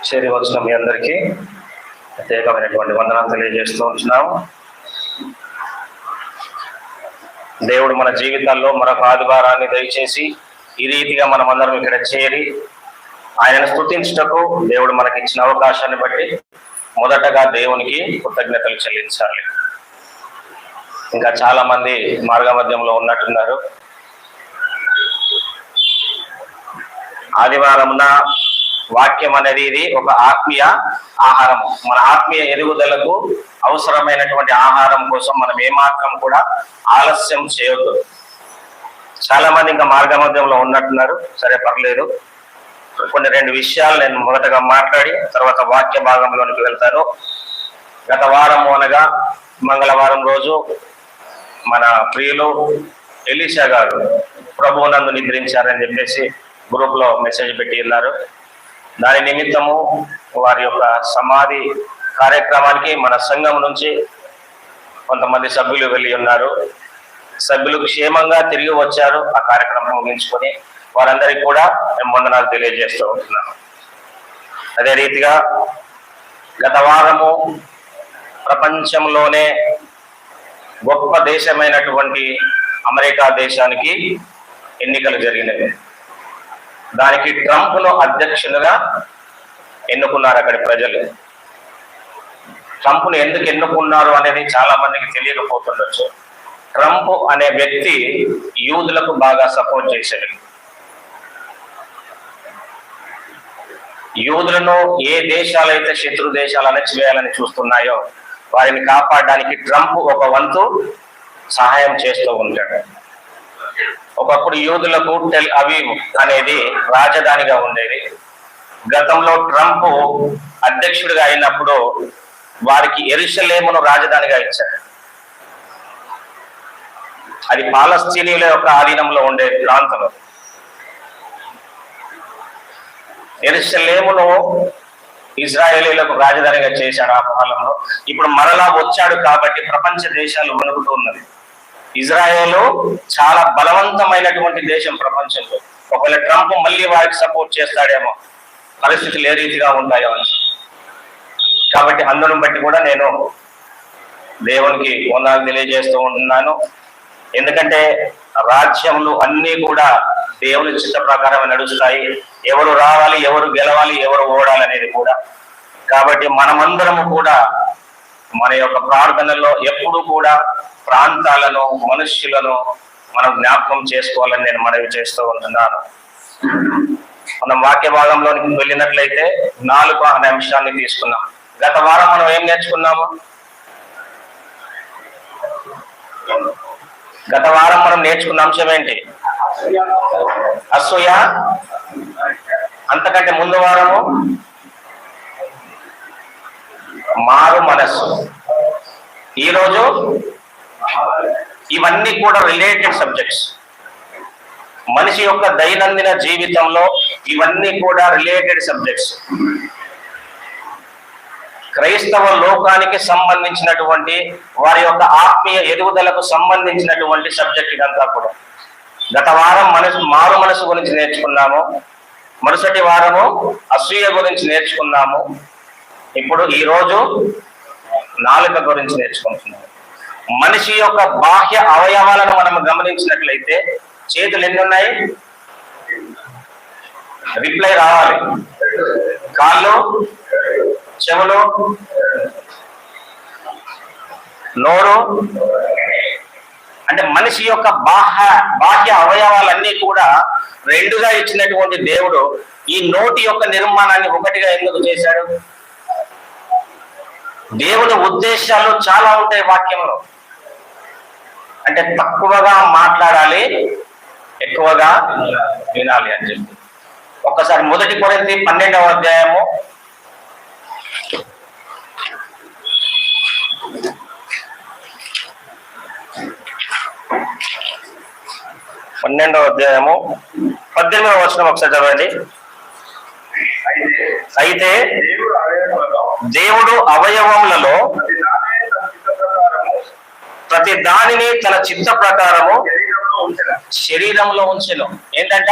చేరి వచ్చిన మీ అందరికీ ప్రత్యేకమైనటువంటి వందనాలు తెలియజేస్తూ ఉంటున్నాము. దేవుడు మన జీవితాల్లో మరొక ఆదివారాన్ని దయచేసి ఈ రీతిగా మనమందరం ఇక్కడ చేరి ఆయనను స్తుతించుటకు దేవుడు మనకి ఇచ్చిన అవకాశాన్ని బట్టి మొదటగా దేవునికి కృతజ్ఞతలు చెల్లించాలి. ఇంకా చాలా మంది మార్గ మధ్యంలో ఉన్నట్టున్నారు. ఆదివారమున వాక్యం అనేది ఇది ఒక ఆత్మీయ ఆహారము. మన ఆత్మీయ ఎదుగుదలకు అవసరమైనటువంటి ఆహారం కోసం మనం ఏమాత్రం కూడా ఆలస్యం చేయొద్దు. చాలా మంది ఇంకా మార్గ మధ్యంలో ఉన్నట్టున్నారు. సరే, పర్లేదు. కొన్ని 2 విషయాలు నేను మొదటగా మాట్లాడి తర్వాత వాక్య భాగంలోనికి వెళ్తాను. గత వారము అనగా మంగళవారం రోజు మన ప్రియులు ఎలీషా గారు ప్రభువునందు నిద్రించారని చెప్పేసి గ్రూప్ లో మెసేజ్ పెట్టి ఉన్నారు. దాని నిమిత్తము వారి యొక్క సమాధి కార్యక్రమానికి మన సంఘం నుంచి కొంతమంది సభ్యులు వెళ్ళి ఉన్నారు. సభ్యులు క్షేమంగా తిరిగి వచ్చారు. ఆ కార్యక్రమం ముగించుకొని వారందరికీ కూడా మేము వందనాలు తెలియజేస్తూ ఉంటున్నాను. అదే రీతిగా గత వారము ప్రపంచంలోనే గొప్ప దేశమైనటువంటి అమెరికా దేశానికి ఎన్నికలు జరిగినవి. దానికి ట్రంప్ను అధ్యక్షునిగా ఎన్నుకున్నారు అక్కడి ప్రజలు. ట్రంప్ను ఎందుకు ఎన్నుకున్నారు అనేది చాలా మందికి తెలియకపోతుండొచ్చు. ట్రంప్ అనే వ్యక్తి యూదులకు బాగా సపోర్ట్ చేశాడు. యూదులను ఏ దేశాలైతే శత్రు దేశాలు అణచివేయాలని చూస్తున్నాయో వారిని కాపాడడానికి ట్రంప్ ఒక వంతు సహాయం చేస్తూ ఉంటాడు. ఒకప్పుడు యూదులకు టెల్ అవీవ్ అనేది రాజధానిగా ఉండేది. గతంలో ట్రంప్ అధ్యక్షుడిగా అయినప్పుడు వారికి యెరూషలేమును రాజధానిగా ఇచ్చాడు. అది పాలస్తీనీయుల యొక్క ఆధీనంలో ఉండే ప్రాంతం. యెరూషలేమును ఇజ్రాయేలీలకు రాజధానిగా చేశాడు ఆ కాలంలో. ఇప్పుడు మరలా వచ్చాడు కాబట్టి ప్రపంచ దేశాలు వణుకుతూ ఉన్నది. ఇజ్రాయేలు చాలా బలవంతమైనటువంటి దేశం ప్రపంచంలో. ఒకవేళ ట్రంప్ మళ్ళీ వారికి సపోర్ట్ చేస్తాడేమో, పరిస్థితులు ఏ రీతిగా ఉంటాయో అని. కాబట్టి అందరం బట్టి కూడా నేను దేవునికి వందనాలు తెలియజేస్తూ ఉంటున్నాను. ఎందుకంటే రాజ్యములు అన్నీ కూడా దేవుని చిత్త ప్రకారం నడుస్తాయి. ఎవరు రావాలి, ఎవరు గెలవాలి, ఎవరు ఓడాలి అనేది కూడా. కాబట్టి మనమందరము కూడా మన యొక్క ప్రార్థనలో ఎప్పుడు కూడా ప్రాంతాలను, మనుష్యులను మనం జ్ఞాపకం చేసుకోవాలని నేను మనవి చేస్తూ ఉంటున్నాను. మనం వాక్య భాగంలోనికి వెళ్ళినట్లయితే 4 అనే అంశాన్ని తీసుకున్నాం. గత వారం మనం ఏం నేర్చుకున్నాము? గత వారం మనం నేర్చుకున్న అంశం ఏంటి? అసూయ. అంతకంటే ముందు వారము మారు మనస్సు. ఈరోజు ఇవన్నీ కూడా రిలేటెడ్ సబ్జెక్ట్స్. మనిషి యొక్క దైనందిన జీవితంలో ఇవన్నీ కూడా రిలేటెడ్ సబ్జెక్ట్స్. క్రైస్తవ లోకానికి సంబంధించినటువంటి వారి యొక్క ఆత్మీయ ఎదుగుదలకు సంబంధించినటువంటి సబ్జెక్ట్ ఇదంతా కూడా. గత వారం మారు మనసు గురించి నేర్చుకున్నాము. మరుసటి వారము అసూయ గురించి నేర్చుకున్నాము. ఇప్పుడు ఈరోజు నాలుక గురించి నేర్చుకుంటున్నాము. మనిషి యొక్క బాహ్య అవయవాలను మనం గమనించినట్లయితే చేతులు ఎన్ని ఉన్నాయి? రిప్లై రావాలి. కాళ్ళు, చెవులు, నోరు. అంటే మనిషి యొక్క బాహ్య అవయవాలన్నీ కూడా 2గా ఇచ్చినటువంటి దేవుడు ఈ నోటి యొక్క నిర్మాణాన్ని 1గా ఎందుకు చేశాడు? దేవుని ఉద్దేశాలు చాలా ఉంటాయి వాక్యంలో. అంటే తక్కువగా మాట్లాడాలి, ఎక్కువగా వినాలి అని చెప్పి. ఒక్కసారి 1 కొరింథీ 12వ అధ్యాయము 18వ వచనం ఒకసారి చదవండి. అయితే దేవుడు అవయవములలో ప్రతి దానిని తన చిత్త ప్రకారము శరీరంలో ఉంచెను. ఏంటంట?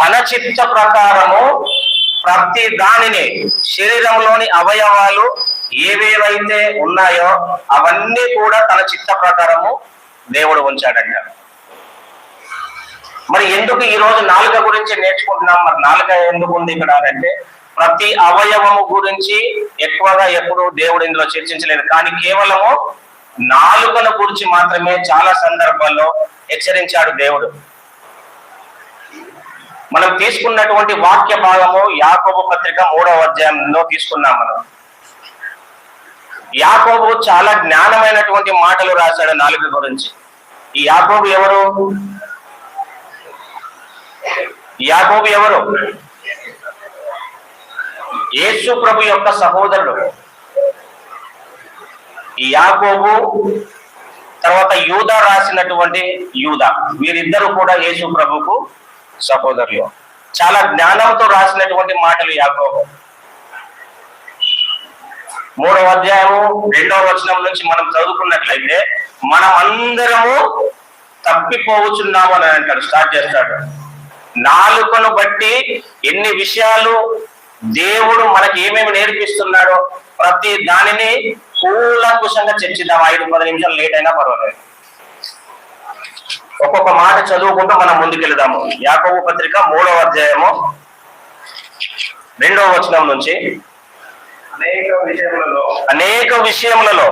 తన చిత్త ప్రకారము ప్రతి దానిని, శరీరంలోని అవయవాలు ఏవేవైతే ఉన్నాయో అవన్నీ కూడా తన చిత్త ప్రకారము దేవుడు ఉంచాడంట. మరి ఎందుకు ఈ రోజు నాలుక గురించి నేర్చుకుంటున్నాం? మరి నాలుక ఎందుకు ఉంది ఇక్కడ అంటే, ప్రతి అవయవము గురించి ఎక్కువగా ఎప్పుడు దేవుడు ఇందులో చర్చించలేదు, కానీ కేవలము నాలుకల గురించి మాత్రమే చాలా సందర్భాల్లో హెచ్చరించాడు దేవుడు. మనం తీసుకున్నటువంటి వాక్య భాగము యాకోబు పత్రిక 3వ అధ్యాయంలో తీసుకున్నాం. మనం యాకోబు చాలా జ్ఞానమైనటువంటి మాటలు రాశాడు నాలుక గురించి. ఈ యాకోబు ఎవరు? యాకోబు ఎవరు? యేసు ప్రభు యొక్క సహోదరుడు. ఈ యాకోబు తర్వాత యూదా రాసినటువంటి యూదా, వీరిద్దరూ కూడా యేసు ప్రభుకు సహోదరులు. చాలా జ్ఞానంతో రాసినటువంటి మాటలు యాకోబు. 3వ అధ్యాయము 2వ వచనం నుంచి మనం చదువుకున్నట్లయితే, మనం అందరము తప్పిపోవచ్చున్నాము అని అంటాడు, స్టార్ట్ చేస్తాడు. నాలుకను బట్టి ఎన్ని విషయాలు దేవుడు మనకి ఏమేమి నేర్పిస్తున్నాడో ప్రతి దానిని కూలంకుషంగా చర్చిద్దాం. 5-10 నిమిషాలు లేట్ అయినా పర్వాలేదు. ఒక్కొక్క మాట చదువుకుంటూ మనం ముందుకెళ్దాము. యాకోబు పత్రిక 3వ అధ్యాయము 2వ వచనం నుంచి, అనేక విషయములలో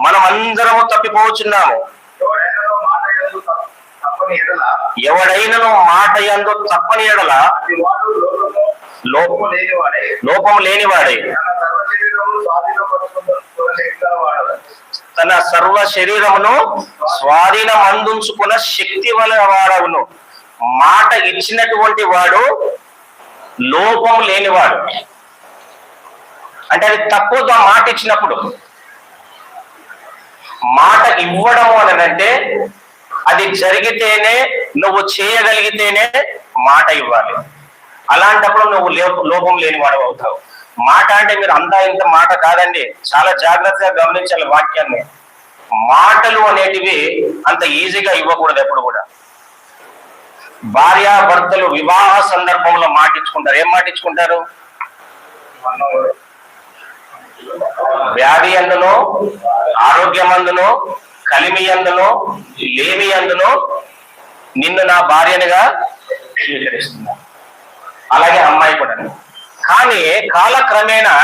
మనం అందరము తప్పిపోవచ్చున్నాము. ఎవడైనను మాట యందు తప్పని ఎడల లోపము లేనివాడే, తన సర్వ శరీరమును స్వాధీనం అందించుకున్న శక్తి వల్ల వాడవును. మాట ఇచ్చినటువంటి వాడు లోపము లేనివాడు. అంటే అది తప్పుగా మాట ఇచ్చినప్పుడు, మాట ఇవ్వడం అని అంటే అది జరిగితేనే, నువ్వు చేయగలిగితేనే మాట ఇవ్వాలి. అలాంటప్పుడు నువ్వు లోపం లేని వాడు అవుతావు. మాట అంటే మీరు అంతా ఇంత మాట కాదండి, చాలా జాగ్రత్తగా గమనించాలి వాక్యాన్ని. మాటలు అనేటివి అంత ఈజీగా ఇవ్వకూడదు ఎప్పుడు కూడా. భార్యాభర్తలు వివాహ సందర్భంలో మాటించుకుంటారు. ఏం మాటించుకుంటారు? వ్యాధి అందును, ఆరోగ్యమందును, కలిమి అందును, లేమి అందును నిన్ను నా భార్యనిగా స్వీకరిస్తున్నాను. అలాగే అమ్మాయి కూడా. కానీ కాలక్రమేణా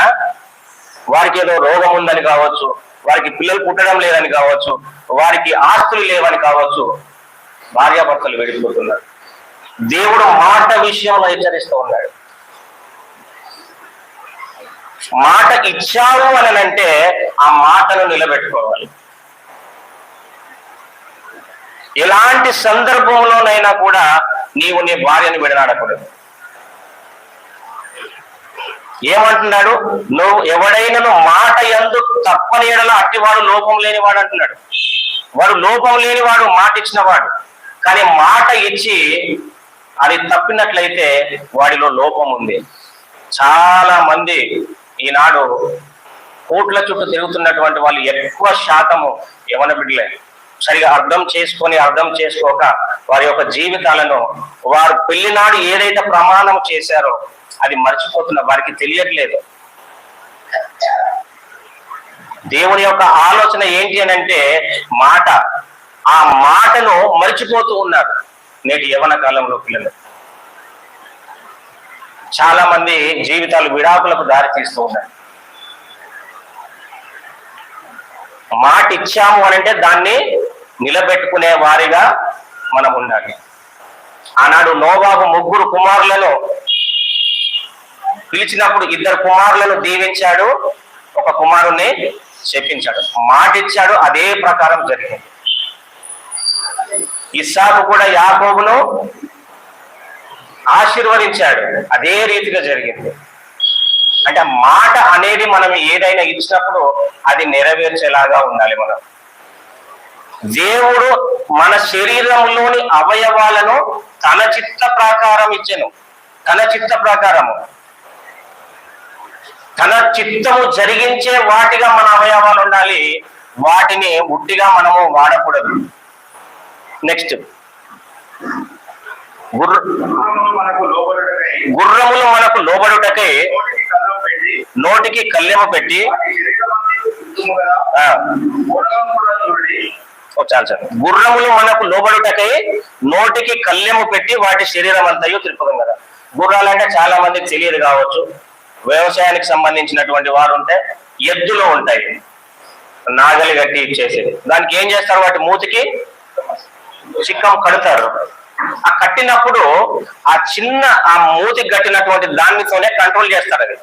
వారికి ఏదో రోగం ఉందని కావచ్చు, వారికి పిల్లలు పుట్టడం లేదని కావచ్చు, వారికి ఆస్తులు లేవని కావచ్చు, భార్యాభర్తలు విడిపోతున్నారు. దేవుడు మాట విషయంలో హెచ్చరిస్తూ ఉన్నాడు. మాట ఇచ్చావు అని అంటే ఆ మాటను నిలబెట్టుకోవాలి. ఎలాంటి సందర్భంలోనైనా కూడా నీవు నీ భార్యను విడనాడకూడదు. ఏమంటున్నాడు? నువ్వు ఎవడైనా మాట యందు తప్పని ఎడల అట్టివాడు లోపం లేనివాడు అంటున్నాడు. వాడు లోపం లేనివాడు, మాట ఇచ్చిన వాడు. కానీ మాట ఇచ్చి అది తప్పినట్లయితే వాడిలో లోపం ఉంది. చాలా మంది ఈనాడు కోట్ల చుట్టూ తిరుగుతున్నటువంటి వాళ్ళు ఎక్కువ శాతము యవన బిడ్డలే. సరిగా అర్థం చేసుకోక వారి యొక్క జీవితాలను, వారు పెళ్లినాడు ఏదైతే ప్రమాణం చేశారో అది మర్చిపోతున్న, వారికి తెలియట్లేదు. దేవుని యొక్క ఆలోచన ఏంటి అని అంటే మాట. ఆ మాటను మర్చిపోతూ ఉన్నారు నేటి యవన కాలంలో పిల్లలు. చాలా మంది జీవితాలు విడాకులకు దారి తీస్తూ ఉన్నారు. మాట ఇచ్చాము అని అంటే దాన్ని నిలబెట్టుకునే వారిగా మనం ఉండాలి. ఆనాడు నోవాహు 3 కుమారులను పిలిచినప్పుడు 2 కుమారులను దీవించాడు, 1 కుమారుణ్ణి శపించాడు. మాట ఇచ్చాడు, అదే ప్రకారం జరిగింది. ఇస్సాకు కూడా యాకోబును ఆశీర్వదించాడు, అదే రీతిగా జరిగింది. అంటే మాట అనేది మనం ఏదైనా ఇచ్చినప్పుడు అది నెరవేర్చేలాగా ఉండాలి. మనం దేవుడు మన శరీరంలోని అవయవాలను తన చిత్త ప్రకారం ఇచ్చెను. తన చిత్త ప్రకారము, తన చిత్తము జరిగించే వాటిగా మన అవయవాలు ఉండాలి. వాటిని ఉట్టిగా మనము వాడకూడదు. నెక్స్ట్, గుర్రములు మనకు లోబడుటకై నోటికి కళ్ళెము పెట్టి చాలు సార్. గుర్రములు మనకు లోబడుటకై నోటికి కళ్ళెము పెట్టి వాటి శరీరం అంతయు త్రిప్పుదాం కదా. గుర్రాలు అంటే చాలా మందికి తెలియదు కావచ్చు. వ్యవసాయానికి సంబంధించినటువంటి వారు ఉంటే ఎద్దులు ఉంటాయి, నాగలి కట్టి ఇచ్చేసేది. దానికి ఏం చేస్తారు, వాటి మూతికి చిక్కం కడతారు. ఆ కట్టినప్పుడు ఆ మూతికి కట్టినటువంటి దానితోనే కంట్రోల్ చేస్తారు.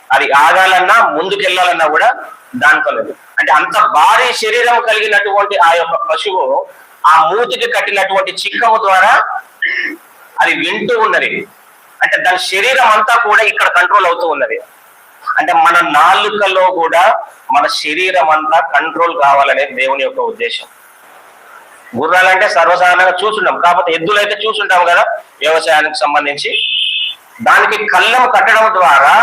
అది ఆగాలన్నా ముందుకెళ్ళాలన్నా కూడా దానితోనే. అంటే అంత భారీ శరీరం కలిగినటువంటి ఆ యొక్క పశువు ఆ మూతికి కట్టినటువంటి చిక్కము ద్వారా అది వింటూ ఉన్నది. అంటే దాని శరీరం అంతా కూడా ఇక్కడ కంట్రోల్ అవుతూ ఉన్నది. అంటే మన నాలుకలో కూడా మన శరీరం అంతా కంట్రోల్ కావాలనేది దేవుని యొక్క ఉద్దేశం. గుర్రాలంటే సర్వసాధారణంగా చూసుంటాం, కాకపోతే ఎద్దులైతే చూసుంటాం కదా వ్యవసాయానికి సంబంధించి. దానికి కళ్ళం కట్టడం ద్వారా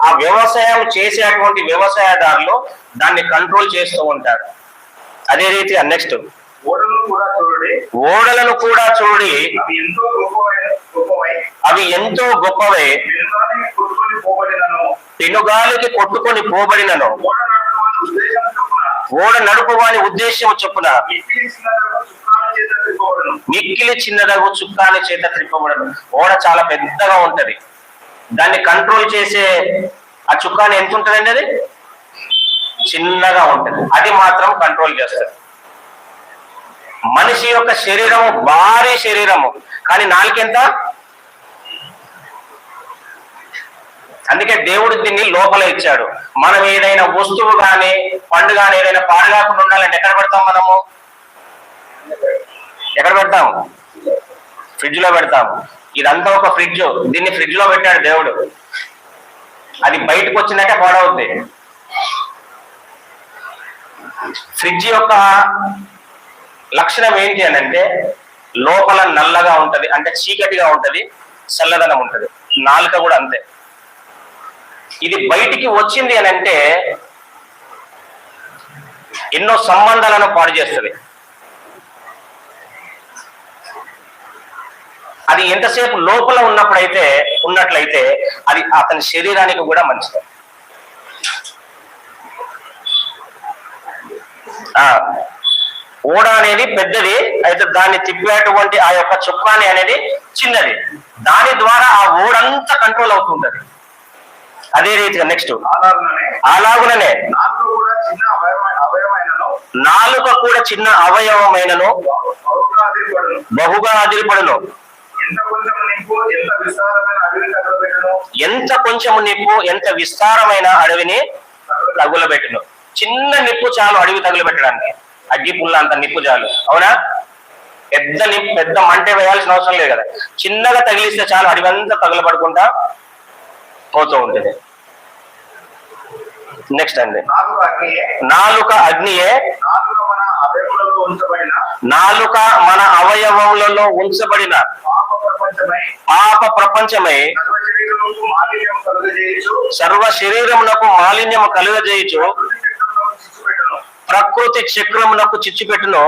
ఆ వ్యవసాయం చేసేటువంటి వ్యవసాయదారులు దాన్ని కంట్రోల్ చేస్తూ ఉంటారు. అదే రీతి నెక్స్ట్, ఓడలను కూడా చూడి అవి ఎంతో గొప్పవే, పెనుగాలికి కొట్టుకొని పోబడినను ఓడ నడుపు వాని ఉద్దేశం చొప్పున మిక్కిలి చిన్నదగు చుక్కాని చేత త్రిప్పబడను. ఓడ చాలా పెద్దగా ఉంటది, దాన్ని కంట్రోల్ చేసే ఆ చుక్కాని ఎంత ఉంటదండి, అది చిన్నగా ఉంటది. అది మాత్రం కంట్రోల్ చేస్తుంది. మనిషి యొక్క శరీరము భారీ శరీరము, కానీ నాలుకెంత. అందుకే దేవుడు దీన్ని లోపల ఇచ్చాడు. మనం ఏదైనా వస్తువు కానీ పండు కానీ ఏదైనా పాడు కాకుండా ఉండాలంటే ఎక్కడ పెడతాం, మనము ఎక్కడ పెడతాం, ఫ్రిడ్జ్ లో పెడతాం. ఇదంతా ఒక ఫ్రిడ్జ్, దీన్ని ఫ్రిడ్జ్ లో పెట్టాడు దేవుడు. అది బయటకు వచ్చిందంటే పాడవుద్ది. ఫ్రిడ్జ్ యొక్క లక్షణం ఏంటి అని అంటే లోపల నల్లగా ఉంటది, అంటే చీకటిగా ఉంటది, చల్లదనం ఉంటది. నాలుక కూడా అంతే. ఇది బయటికి వచ్చింది అని అంటే ఎన్నో సంబంధాలను పాడు చేస్తుంది. అది ఎంతసేపు లోపల ఉన్నట్లయితే అది అతని శరీరానికి కూడా మంచిది. ఓడ అనేది పెద్దది అయితే దాన్ని తిప్పేటువంటి ఆ యొక్క చుక్కాని అనేది చిన్నది. దాని ద్వారా ఆ ఓడంతా కంట్రోల్ అవుతుంటది. అదే రీతిగా నెక్స్ట్, అలాగుననే నాలుక కూడా చిన్న అవయవమైనను బహుగా అదిరిపడును. ఎంత కొంచెము నిప్పు ఎంత విస్తారమైన అడవిని తగులబెట్టును. చిన్న నిప్పు చాలు అడవి తగులబెట్టడానికి. అగ్గి పుల్ల అంత నిప్పు చాలు, అవునా? పెద్ద మంటే వేయాల్సిన అవసరం లేదు కదా. చిన్నగా తగిలిస్తే చాలు అడవి అంతా తగులబడుకుంటా పోతూ ఉంటుంది. నెక్స్ట్ అండి, నాలుక అగ్నియే, నాలుక మన అవయవములలో ఉంచబడిన పాప ప్రపంచమై సర్వ శరీరమునకు మాలిన్యము కలుగజేయచ్చు, ప్రకృతి చక్రమునకు చిచ్చు పెట్టును,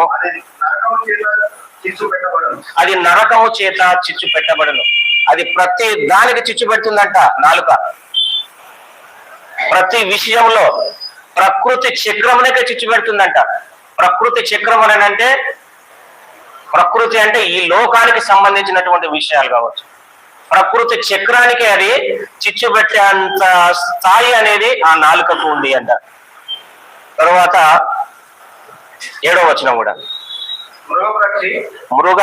అది నరకము చేత చిచ్చు పెట్టబడును. అది ప్రతి దానికి చిచ్చు పెడుతుందంట నాలుక. ప్రతి విషయంలో ప్రకృతి చక్రమునకే చిచ్చు పెడుతుందంట. ప్రకృతి చక్రం అని అంటే ప్రకృతి అంటే ఈ లోకానికి సంబంధించినటువంటి విషయాలు కావచ్చు. ప్రకృతి చక్రానికి అది చిచ్చు పెట్టే అంత స్థాయి అనేది ఆ నాలుకకు ఉంది అంట. తరువాత 7వ వచనం కూడా, మృగ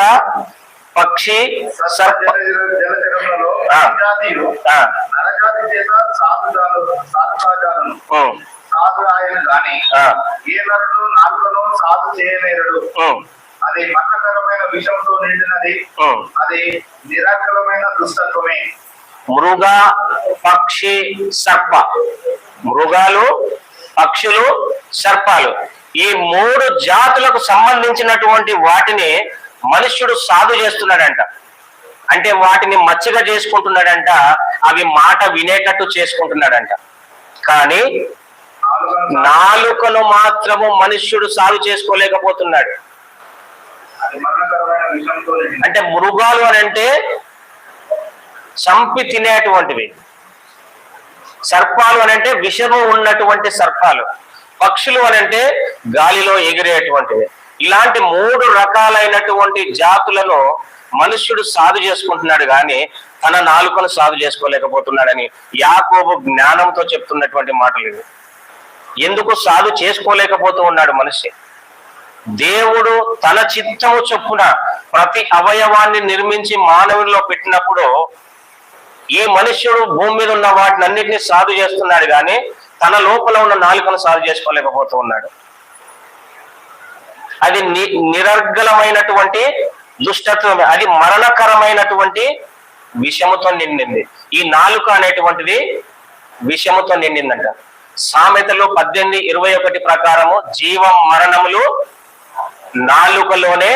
పక్షి సర్ప అది మరణకరమైన విషంతో నిండినది, అది నిరాకరమైన దుష్టత్వమే. మృగ పక్షి సర్ప, మృగాలు పక్షులు సర్పాలు, ఈ 3 జాతులకు సంబంధించినటువంటి వాటిని మనుష్యుడు సాధు చేస్తున్నాడంట. అంటే వాటిని మచ్చగా చేసుకుంటున్నాడంట, అవి మాట వినేటట్టు చేసుకుంటున్నాడంట. కానీ నాలుకను మాత్రము మనుష్యుడు సాగు చేసుకోలేకపోతున్నాడు. అది మరణకరమైన విషంతో నిండినది. అంటే మృగాలు అని అంటే చంపి తినేటువంటివి, సర్పాలు అని అంటే విషము ఉన్నటువంటి సర్పాలు, పక్షులు అని అంటే గాలిలో ఎగిరేటువంటివి. ఇలాంటి 3 రకాలైనటువంటి జాతులను మనుష్యుడు సాధు చేసుకుంటున్నాడు, కానీ తన నాలుకను సాధు చేసుకోలేకపోతున్నాడని యాకోబు జ్ఞానంతో చెప్తున్నటువంటి మాటలు ఇవి. ఎందుకు సాధు చేసుకోలేకపోతూ ఉన్నాడు మనిషి? దేవుడు తన చిత్తము చొప్పున ప్రతి అవయవాన్ని నిర్మించి మానవునిలో పెట్టినప్పుడు ఈ మనుష్యుడు భూమి మీద ఉన్న వాటిని అన్నిటినీ సాధు చేస్తున్నాడు, కానీ తన లోపల ఉన్న నాలుకను సాధు చేసుకోలేకపోతూ ఉన్నాడు. అది నిరర్గలమైనటువంటి దుష్టత్వమే, అది మరణకరమైనటువంటి విషముతో నిండింది. ఈ నాలుక అనేటువంటిది విషముతో నిండిందంట. సామెతలు 18:21 ప్రకారము జీవం మరణములు నాలుకలోనే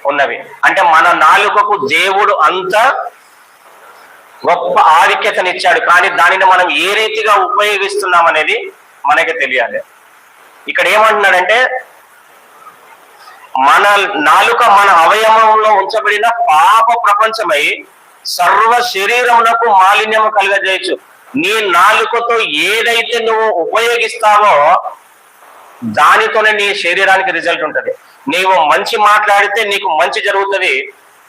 ఉన్నవి. అంటే మన నాలుకకు దేవుడు అంత గొప్ప ఆధిక్యతనిచ్చాడు, కానీ దానిని మనం ఏ రీతిగా ఉపయోగిస్తున్నాం అనేది మనకి తెలియాలి. ఇక్కడ ఏమంటున్నాడంటే మన నాలుక మన అవయవంలో ఉంచబడిన పాప ప్రపంచమై సర్వ శరీరమునకు మాలిన్యము కలుగజేయచ్చు. నీ నాలుకతో ఏదైతే నువ్వు ఉపయోగిస్తావో దానితోనే నీ శరీరానికి రిజల్ట్ ఉంటుంది. నీవు మంచి మాట్లాడితే నీకు మంచి జరుగుతుంది,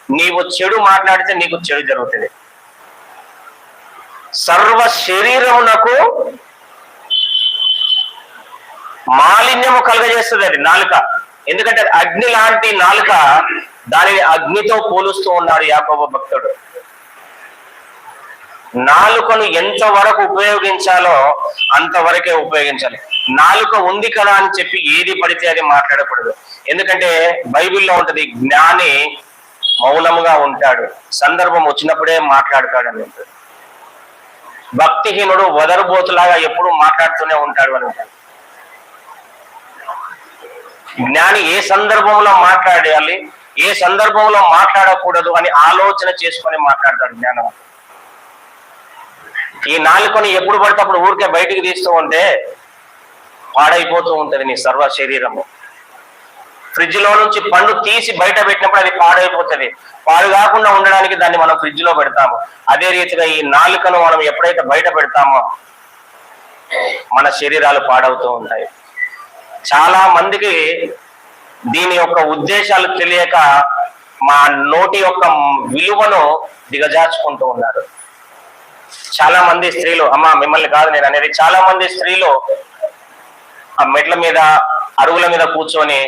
నీవు చెడు మాట్లాడితే నీకు చెడు జరుగుతుంది. సర్వ శరీరమునకు మాలిన్యము కలుగజేస్తుంది అది నాలుక. ఎందుకంటే అగ్ని లాంటి నాలుక, దానిని అగ్నితో పోలుస్తూ ఉన్నాడు యాకోబు భక్తుడు. నాలుకను ఎంతవరకు ఉపయోగించాలో అంతవరకే ఉపయోగించాలి. నాలుక ఉంది కదా అని చెప్పి ఏది పడితే అది మాట్లాడకూడదు. ఎందుకంటే బైబిల్లో ఉంటది, జ్ఞాని మౌనముగా ఉంటాడు, సందర్భం వచ్చినప్పుడే మాట్లాడతాడు అని ఉంటుంది. భక్తిహీనుడు వదరుబోతులాగా ఎప్పుడు మాట్లాడుతూనే ఉంటాడు అని ఉంటాడు. జ్ఞాని ఏ సందర్భంలో మాట్లాడాలి, ఏ సందర్భంలో మాట్లాడకూడదు అని ఆలోచన చేసుకొని మాట్లాడతాడు జ్ఞానం. ఈ నాలుకని ఎప్పుడు పడితే అప్పుడు ఊరికే బయటికి తీస్తూ ఉంటే పాడైపోతూ ఉంటది నీ సర్వ శరీరము. ఫ్రిడ్జ్ లో నుంచి పండు తీసి బయట పెట్టినప్పుడు అది పాడైపోతుంది. పాడు కాకుండా ఉండడానికి దాన్ని మనం ఫ్రిడ్జ్ లో పెడతాము. అదే రీతిగా ఈ నాలుకను మనం ఎప్పుడైతే బయట పెడతామో మన శరీరాలు పాడవుతూ ఉంటాయి. చాలా మందికి దీని యొక్క ఉద్దేశాలు తెలియక మా నోటి యొక్క విలువను దిగజార్చుకుంటూ ఉన్నారు. చాలా మంది స్త్రీలు, అమ్మ మిమ్మల్ని కాదు నేను అనేది, చాలా మంది స్త్రీలు ఆ మెట్ల మీద అరుగుల మీద కూర్చొని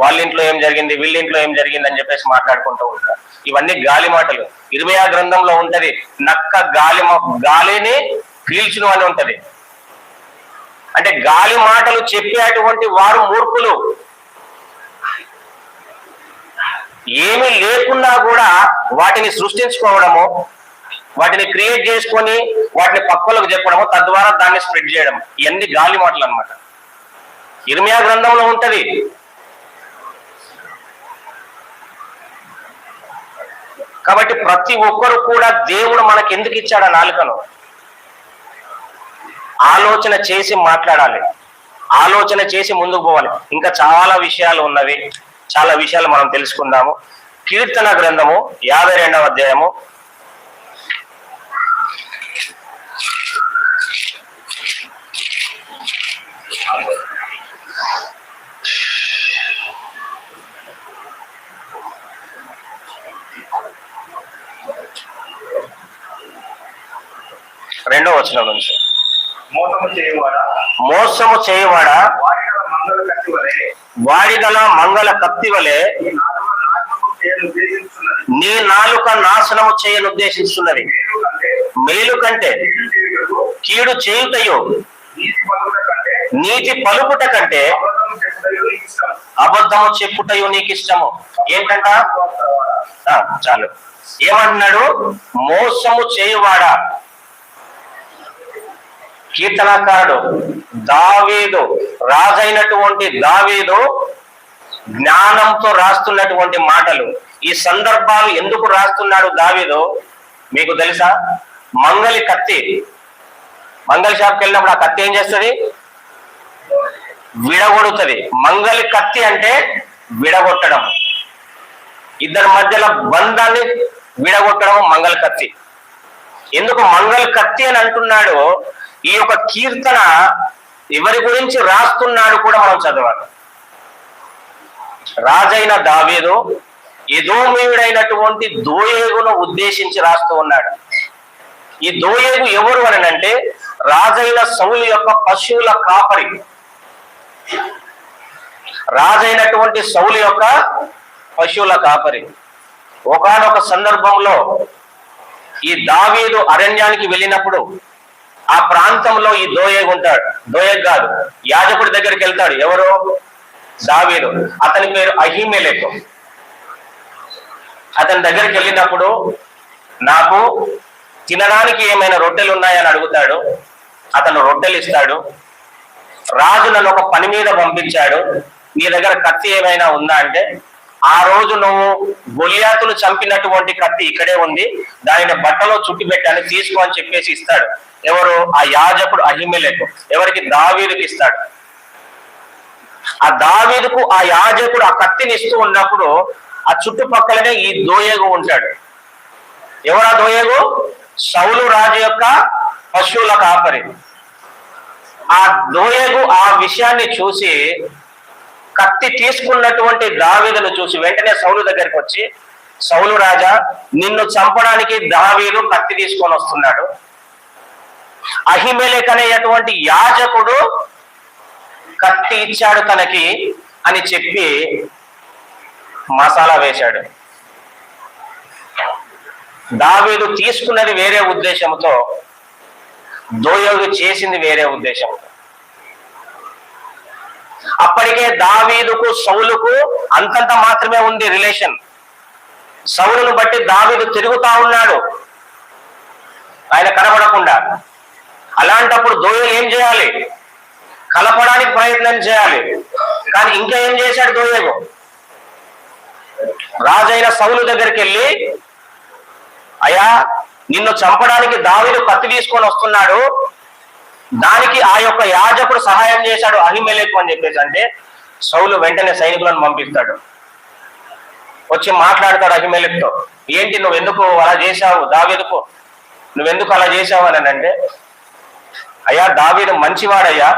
వాళ్ళ ఇంట్లో ఏం జరిగింది, వీళ్ళ ఇంట్లో ఏం జరిగింది అని చెప్పేసి మాట్లాడుకుంటూ ఉంటారు. ఇవన్నీ గాలి మాటలు. ఇర్మీయా గ్రంథంలో ఉంటది, నక్క గాలిని పీల్చును అని ఉంటది. అంటే గాలి మాటలు చెప్పేటువంటి వారు మూర్ఖులు. ఏమీ లేకున్నా కూడా వాటిని సృష్టించుకోవడము, వాటిని క్రియేట్ చేసుకొని వాటిని పక్కలకు చెప్పడము, తద్వారా దాన్ని స్ప్రెడ్ చేయడం, ఇవన్నీ గాలి మాటలు అన్నమాట. ఇర్మీయా గ్రంథంలో ఉంటది. కాబట్టి ప్రతి ఒక్కరు కూడా దేవుడు మనకి ఎందుకు ఇచ్చాడు ఆ నాలుకను? ఆలోచన చేసి మాట్లాడాలి, ఆలోచన చేసి ముందుకు పోవాలి. ఇంకా చాలా విషయాలు ఉన్నవి, చాలా విషయాలు మనం తెలుసుకుందాము. కీర్తన గ్రంథము 52వ అధ్యాయము 2వ వచనం నుంచి, మోసము చేయువాడా వాడిగల మంగళ కత్తి వలె నీ నాలుక నాశనము చేయను ఉద్దేశిస్తున్నది. మేలు కంటే కీడు చేయుటయో, నీతి పలుకుట కంటే అబద్ధము చెప్పుటయో నీకు ఇష్టము. ఏంటంట? చాలు. ఏమంటున్నాడు? మోసము చేయువాడా. కీర్తనకారుడు దావీదు, రాజైనటువంటి దావీదు జ్ఞానంతో రాస్తున్నటువంటి మాటలు. ఈ సందర్భాలు ఎందుకు రాస్తున్నాడు దావీదు మీకు తెలుసా? మంగలి కత్తి, మంగలి షాప్కి వెళ్ళినప్పుడు ఆ కత్తి ఏం చేస్తుంది? విడగొడుతుంది. మంగలి కత్తి అంటే విడగొట్టడం, ఇద్దరి మధ్యలో బంధాన్ని విడగొట్టడం మంగళ కత్తి. ఎందుకు మంగళ కత్తి అని అంటున్నాడు? ఈ యొక్క కీర్తన ఎవరి గురించి రాస్తున్నాడు కూడా మనం చదవాలి. రాజైన దావీదు ఎదోమీయుడైనటువంటి దోయేగును ఉద్దేశించి రాస్తూ ఉన్నాడు. ఈ దోయేగు ఎవరు అని అంటే రాజైన సౌలు యొక్క పశువుల కాపరి. రాజైనటువంటి సౌలు యొక్క పశువుల కాపరి. ఒకానొక సందర్భంలో ఈ దావీదు అరణ్యానికి వెళ్ళినప్పుడు ఆ ప్రాంతంలో ఈ దోయేగు ఉంటాడు. దోయేగు కాదు, యాజకుడి దగ్గరికి వెళ్తాడు. ఎవరు? దావీదు. అతని పేరు అహీమెలెకు. అతని దగ్గరికి వెళ్ళినప్పుడు నాకు తినడానికి ఏమైనా రొట్టెలు ఉన్నాయని అడుగుతాడు. అతను రొట్టెలు ఇస్తాడు. రాజు నన్ను ఒక పని మీద పంపించాడు, నీ దగ్గర కత్తి ఏమైనా ఉందా అంటే, ఆ రోజు నువ్వు గొలియాతును చంపినటువంటి కత్తి ఇక్కడే ఉంది, దానిని బట్టలో చుట్టి పెట్టాను, తీసుకో అని చెప్పేసి ఇస్తాడు. ఎవరు? ఆ యాజకుడు అహీమెలెకు. ఎవరికి? దావీదుకి ఇస్తాడు. ఆ దావీదుకు ఆ యాజకుడు ఆ కత్తిని ఇస్తూ ఉన్నప్పుడు ఆ చుట్టుపక్కలనే ఈ దోయేగు ఉంటాడు. ఎవరు ఆ దోయేగు? సౌలు రాజు యొక్క పశువుల కాపరి. ఆ దోయేగు ఆ విషయాన్ని చూసి, కత్తి తీసుకున్నటువంటి దావీదును చూసి వెంటనే సౌలు దగ్గరికి వచ్చి, సౌలు రాజా, నిన్ను చంపడానికి దావీదు కత్తి తీసుకొని వస్తున్నాడు, అహీమెలెకు అనేటువంటి యాజకుడు కత్తి ఇచ్చాడు తనకి అని చెప్పి మసాలా వేశాడు. దావీదు తీసుకున్నది వేరే ఉద్దేశంతో, దోయేగు చేసింది వేరే ఉద్దేశంతో. అప్పటికే దావీదుకు సౌలుకు అంతంత మాత్రమే ఉంది రిలేషన్. సౌలును బట్టి దావీదు తిరుగుతా ఉన్నాడు ఆయన కనబడకుండా. అలాంటప్పుడు దోయేగు ఏం చేయాలి? కలపడానికి ప్రయత్నం చేయాలి. కానీ ఇంకా ఏం చేశాడు దోయేగు? రాజైన సౌలు దగ్గరికి వెళ్ళి, అయ్యా, నిన్ను చంపడానికి దావీదు కత్తి తీసుకొని వస్తున్నాడు, దానికి ఆ యొక్క యాజకుడు సహాయం చేశాడు అహీమెలెకు అని చెప్పేసి అంటే, సౌలు వెంటనే సైనికులను పంపిస్తాడు. వచ్చి మాట్లాడతాడు అహీమెలెకుతో. ఏంటి నువ్వు ఎందుకు అలా చేశావు దావీదుకు, నువ్వెందుకు అలా చేశావు అని అంటే, అయ్యా, దావీదు మంచివాడయ్యా,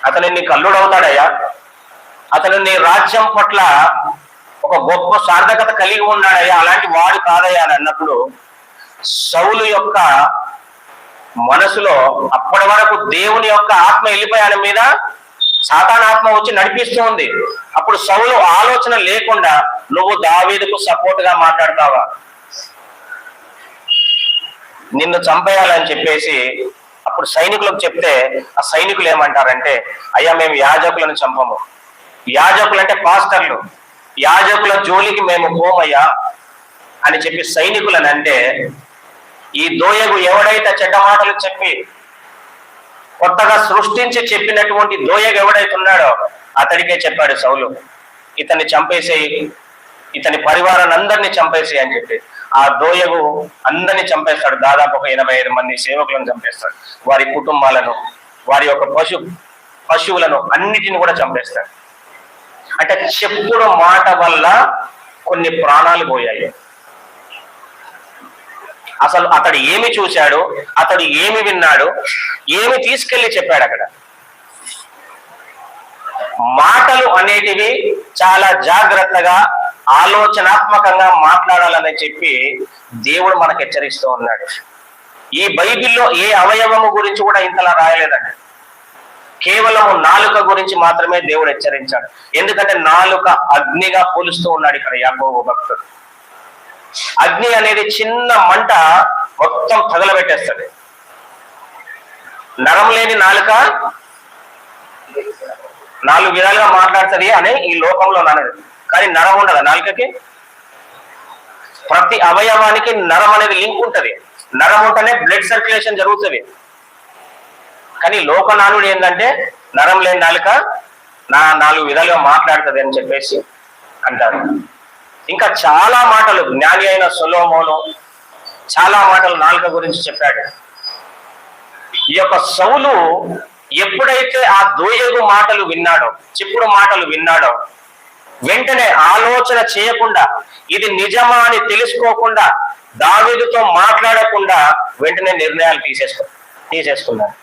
అతను నీ కల్లుడవుతాడయ్యా, అతను నీ రాజ్యం పట్ల ఒక గొప్ప సార్థకత కలిగి ఉన్నాడయ్యా, అలాంటి వాడు కాదయ్యా అని అన్నప్పుడు సౌలు యొక్క మనసులో అప్పటి వరకు దేవుని యొక్క ఆత్మ వెళ్ళిపోయి ఆయన మీద సాతాను ఆత్మ వచ్చి నడిపిస్తూ ఉంది. అప్పుడు సౌలు ఆలోచన లేకుండా, నువ్వు దావీదుకు సపోర్ట్ గా మాట్లాడతావా, నిన్ను చంపేయాలని చెప్పేసి అప్పుడు సైనికులకు చెప్తే, ఆ సైనికులు ఏమంటారంటే, అయ్యా, మేము యాజకులను చంపము, యాజకులు అంటే పాస్టర్లు, యాజకుల జోలికి మేము పోమయ్యా అని చెప్పి సైనికులని అంటే, ఈ దోయేగు ఎవడైతే చెడ్డ మాటలు చెప్పి కొత్తగా సృష్టించి చెప్పినటువంటి దోయేగు ఎవడైతే ఉన్నాడో అతడికే చెప్పాడు సౌలు, ఇతన్ని చంపేసేయి, ఇతని పరివారాన్ని అందరినీ చంపేసేయి అని చెప్పి. ఆ దోయేగు అందరినీ చంపేస్తాడు. దాదాపు ఒక 85 మంది సేవకులను చంపేస్తాడు. వారి కుటుంబాలను, వారి యొక్క పశువులను అన్నిటిని కూడా చంపేస్తాడు. అంటే చెప్పుడు మాట వల్ల కొన్ని ప్రాణాలు పోయాయి. అసలు అతడు ఏమి చూశాడు, అతడు ఏమి విన్నాడు, ఏమి తీసుకెళ్లి చెప్పాడు అక్కడ. మాటలు అనేటివి చాలా జాగ్రత్తగా ఆలోచనాత్మకంగా మాట్లాడాలని చెప్పి దేవుడు మనకు హెచ్చరిస్తూ ఉన్నాడు. ఈ బైబిల్లో ఏ అవయవము గురించి కూడా ఇంతలా రాయలేదండి. కేవలం నాలుక గురించి మాత్రమే దేవుడు హెచ్చరించాడు. ఎందుకంటే నాలుక అగ్నిగా పోలుస్తూ ఉన్నాడు ఇక్కడ యాకోబు భక్తుడు. అగ్ని అనేది చిన్న మంట మొత్తం తగలబెట్టేస్తుంది. నరం లేని నాలుక 4 విధాలుగా మాట్లాడుతుంది అని ఈ లోకంలో నానదు. కానీ నరం ఉండదు నాలుకకి. ప్రతి అవయవానికి నరం అనేది లింక్ ఉంటుంది. నరం ఉంటేనే బ్లడ్ సర్క్యులేషన్ జరుగుతుంది. కానీ లోకనానుడు ఏంటంటే నరం లేని నాలుక నాలుగు విధాలుగా మాట్లాడుతుంది అని చెప్పేసి అంటారు. ఇంకా చాలా మాటలు జ్ఞాని అయిన సొలొమోను చాలా మాటలు నాలుక గురించి చెప్పాడు. ఈ యొక్క సౌలు ఎప్పుడైతే ఆ దోయగు మాటలు విన్నాడో, చెప్పుడు మాటలు విన్నాడో, వెంటనే ఆలోచన చేయకుండా, ఇది నిజమా అని తెలుసుకోకుండా, దావీదుతో మాట్లాడకుండా వెంటనే నిర్ణయాలు తీసేసుకున్నాడు.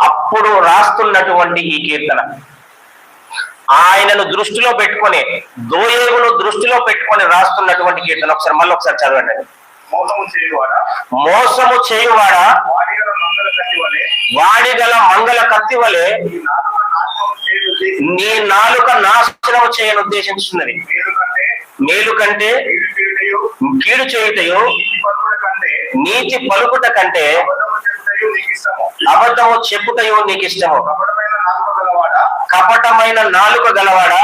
అప్పుడు రాస్తున్నటువంటి ఈ కీర్తన ఆయనను దృష్టిలో పెట్టుకొని, దోయేగును దృష్టిలో పెట్టుకొని రాస్తున్నటువంటి కీర్తన. మళ్ళీ ఒకసారి చదవండి. మోసము చేయువాడా, వాడిగల మంగళ కత్తి వలె నీ నాలుక నాశనం చేయని ఉద్దేశించున్నది. మేలు కంటే కీడు చేయుటయు, నీతి పలుకుట కంటే అబద్ధము చెప్పుటయు నీకు ఇష్టము. కపటమైన నాలుక గలవాడా,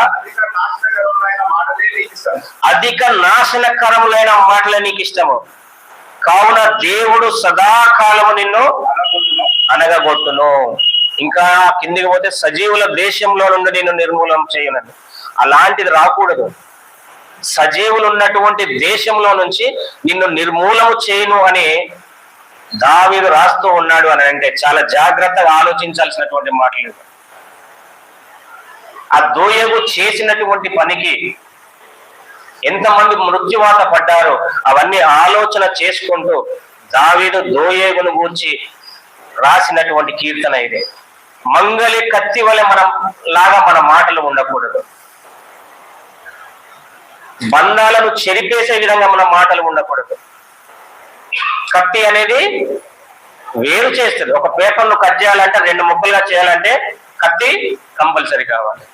అధిక నాశనకరములైన మాటలే నీకు ఇష్టము. కావున దేవుడు సదాకాలము నిన్ను అనగగొట్టును. ఇంకా కిందికి పోతే సజీవుల దేశంలో నుండి నిన్ను నిర్మూలన చేయనని. అలాంటిది రాకూడదు. సజీవులు ఉన్నటువంటి దేశంలో నుంచి నిన్ను నిర్మూలము చేయను అని దావీదు రాస్తూ ఉన్నాడు అని అంటే చాలా జాగ్రత్తగా ఆలోచించాల్సినటువంటి మాటలు. ఆ దోయేగు చేసినటువంటి పనికి ఎంతమంది మృత్యువాత పడ్డారో అవన్నీ ఆలోచన చేసుకుంటూ దావీదు దోయేగును గూర్చి రాసినటువంటి కీర్తన ఇది. మంగళి కత్తి వలె మన మాటలు ఉండకూడదు. బంధాలను చెరిపేసే విధంగా మన మాటలు ఉండకూడదు. కత్తి అనేది వేరు చేస్తుంది. ఒక పేపర్ను కట్ చేయాలంటే, 2 ముక్కలుగా చేయాలంటే కత్తి కంపల్సరీ కావాలి.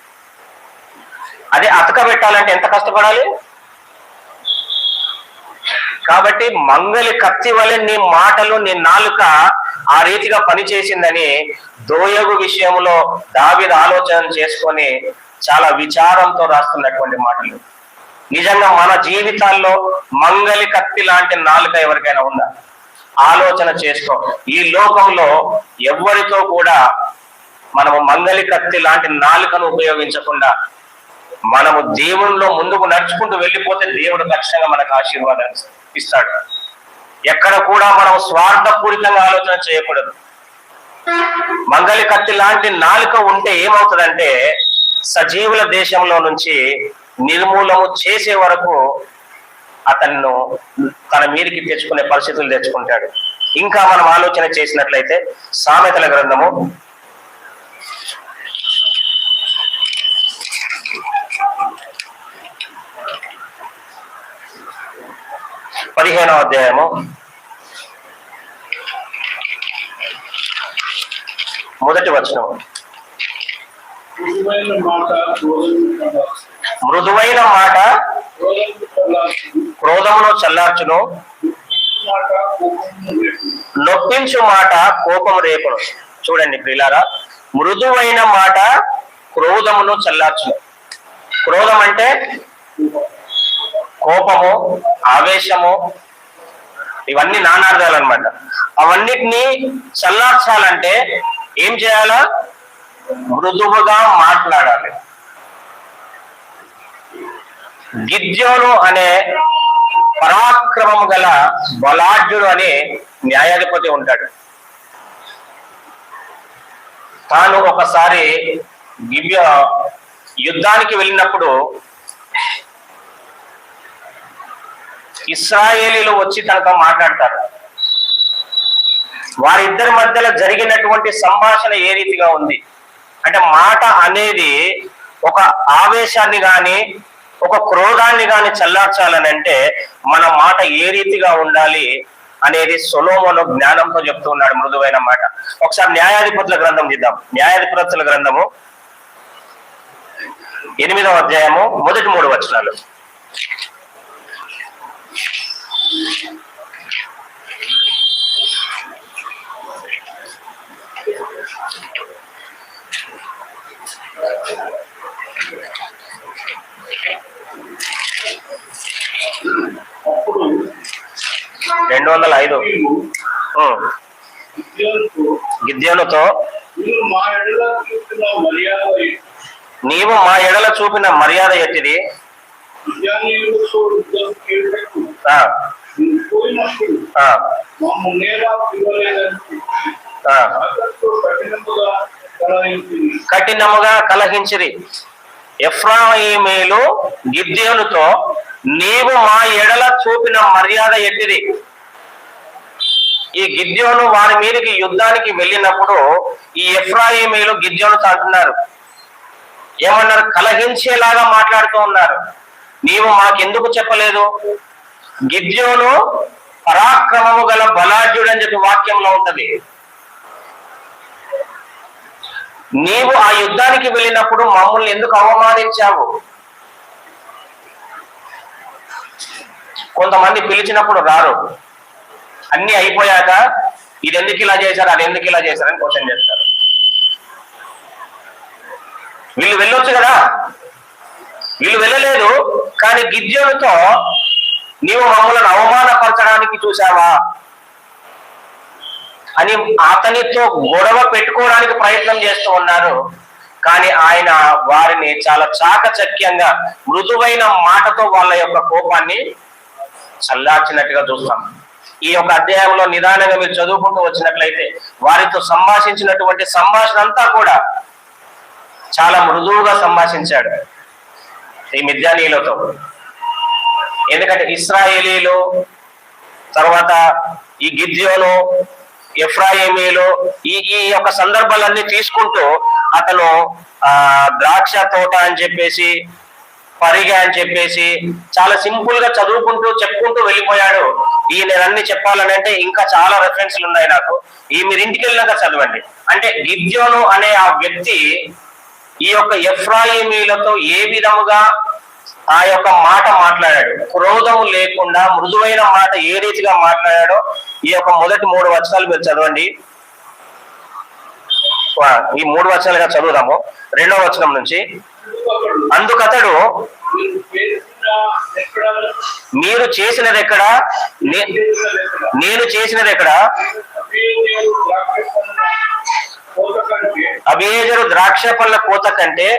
అదే అతక పెట్టాలంటే ఎంత కష్టపడాలి. కాబట్టి మంగళి కత్తి వలె నీ మాటలు, నీ నాలుక ఆ రీతిగా పనిచేసిందని దోయగు విషయంలో దావీదు ఆలోచన చేసుకొని చాలా విచారంతో రాస్తున్నటువంటి మాటలు. నిజంగా మన జీవితాల్లో మంగళి కత్తి లాంటి నాలుక ఎవరికైనా ఉందా? ఆలోచన చేసుకో. ఈ లోకంలో ఎవరితో కూడా మనము మంగళి కత్తి లాంటి నాలుకను ఉపయోగించకుండా మనము దేవునిలో ముందుకు నడుచుకుంటూ వెళ్ళిపోతే దేవుడు ఖచ్చితంగా మనకు ఆశీర్వాదాన్ని ఇస్తాడు. ఎక్కడ కూడా మనం స్వార్థపూరితంగా ఆలోచన చేయకూడదు. మంగళి కత్తి లాంటి నాలుక ఉంటే ఏమవుతుందంటే సజీవుల దేశంలో నుంచి నిర్మూలము చేసే వరకు అతన్ని తన మీదికి తెచ్చుకునే పరిస్థితులు తెచ్చుకుంటాడు. ఇంకా మనం ఆలోచన చేసినట్లయితే సామెతల గ్రంథము 15వ అధ్యాయము 1వ వచనం. మృదువైన మాట క్రోధమును చల్లార్చును, నొప్పించు మాట కోపము రేపును. చూడండి ప్రియులారా, మృదువైన మాట క్రోధమును చల్లార్చును. క్రోధం అంటే కోపము, ఆవేశము, ఇవన్నీ నానార్థాలు అన్నమాట. అవన్నిటినీ చల్లార్చాలంటే ఏం చేయాలా? మృదువుగా మాట్లాడాలి. గిద్యోను అనే పరాక్రమము గల బలాఢ్యుడు అనే న్యాయాధిపతి ఉంటాడు. తాను ఒకసారి యుద్ధానికి వెళ్ళినప్పుడు ఇశ్రాయేలీలు వచ్చి తనతో మాట్లాడతారు. వారిద్దరి మధ్యలో జరిగినటువంటి సంభాషణ ఏ రీతిగా ఉంది అంటే, మాట అనేది ఒక ఆవేశాన్ని గాని ఒక క్రోధాన్ని గాని చల్లార్చాలని అంటే మన మాట ఏ రీతిగా ఉండాలి అనేది సొలొమోను జ్ఞానంతో చెప్తూ ఉన్నాడు. మృదువైన మాట. ఒకసారి న్యాయాధిపతుల గ్రంథం చూద్దాం. న్యాయాధిపతుల గ్రంథము 8వ అధ్యాయము 1-3 వచనాలు. అప్పుడు 205 గిద్యోనుతో నీవు మా ఎడల చూపిన మర్యాద నీవు మా ఎడల చూపిన మర్యాద ఎట్టిది? విద్యానీయులతో యుద్ధం చేయుటకు ఆ, నీవు పోయినప్పుడు ఆ, మమ్ము నేలా పిలవలేదని చెప్పి ఆ. అతనితో కఠినముగా కలహించింది. కఠినముగా కలహించిరి. ఎఫ్రాయిమీలు గిద్యోనుతో నీవు మా ఎడల చూపిన మర్యాద ఎట్టిది? ఈ గిద్యోను వారి మీదకి యుద్ధానికి వెళ్ళినప్పుడు ఈ ఎఫ్రాయిమీలు గిద్యోనుతో అంటున్నారు, ఏమన్నారు? కలహించేలాగా మాట్లాడుతూ ఉన్నారు. నీవు మాకెందుకు చెప్పలేదు? గిద్యోను పరాక్రమము గల బలాఢ్యుడు అని చెప్పి వాక్యంలో ఉంటది. నీవు ఆ యుద్ధానికి వెళ్ళినప్పుడు మమ్మల్ని ఎందుకు అవమానించావు? కొంతమంది పిలిచినప్పుడు రారు, అన్ని అయిపోయాక ఇది ఎందుకు ఇలా చేశారు, అది ఎందుకు ఇలా చేశారని క్వశ్చన్ చేస్తారు. వీళ్ళు వెళ్ళొచ్చు కదా, వీళ్ళు వెళ్ళలేదు. కానీ గిద్యోనుతో నీవు మమ్మల్ని అవమానపరచడానికి చూసావా అని అతనితో గొడవ పెట్టుకోవడానికి ప్రయత్నం చేస్తూ ఉన్నారు. కానీ ఆయన వారిని చాలా చాకచక్యంగా మృదువైన మాటతో వాళ్ళ యొక్క కోపాన్ని చల్లార్చినట్టుగా చూస్తాం. ఈ యొక్క అధ్యాయంలో నిదానంగా మీరు చదువుకుంటూ వచ్చినట్లయితే వారితో సంభాషించినటువంటి సంభాషణ అంతా కూడా చాలా మృదువుగా సంభాషించాడు ఈ మిద్యానీయులతో. ఎందుకంటే ఇశ్రాయేలీలు, తర్వాత ఈ గిద్యోను, ఎఫ్రాయిమీలు, ఈ యొక్క సందర్భాలన్నీ తీసుకుంటూ అతను ద్రాక్ష తోట అని చెప్పేసి, పరిగె అని చెప్పేసి చాలా సింపుల్ గా చదువుకుంటూ చెప్పుకుంటూ వెళ్ళిపోయాడు. నేను అన్ని చెప్పాలని అంటే ఇంకా చాలా రెఫరెన్స్లు ఉన్నాయి నాకు. మీరు ఇంటికి వెళ్ళినాక చదవండి. అంటే గిద్యోను అనే ఆ వ్యక్తి ఈ యొక్క ఎఫ్రాయిమీలతో ఏ విధముగా ఆ యొక్క మాట మాట్లాడాడు, క్రోధము లేకుండా మృదువైన మాట ఏ రీతిగా మాట్లాడాడో ఈ యొక్క మొదటి 3 వచనాలు మీరు చదవండి. ఈ 3 వచనాలుగా చదువుదాము. 2వ వచనం నుంచి. అందుకతడు మీరు చేసినది ఎక్కడ, నేను చేసినది ఎక్కడ? అబీయెజెరు ద్రాక్ష పళ్ళ కోత కంటే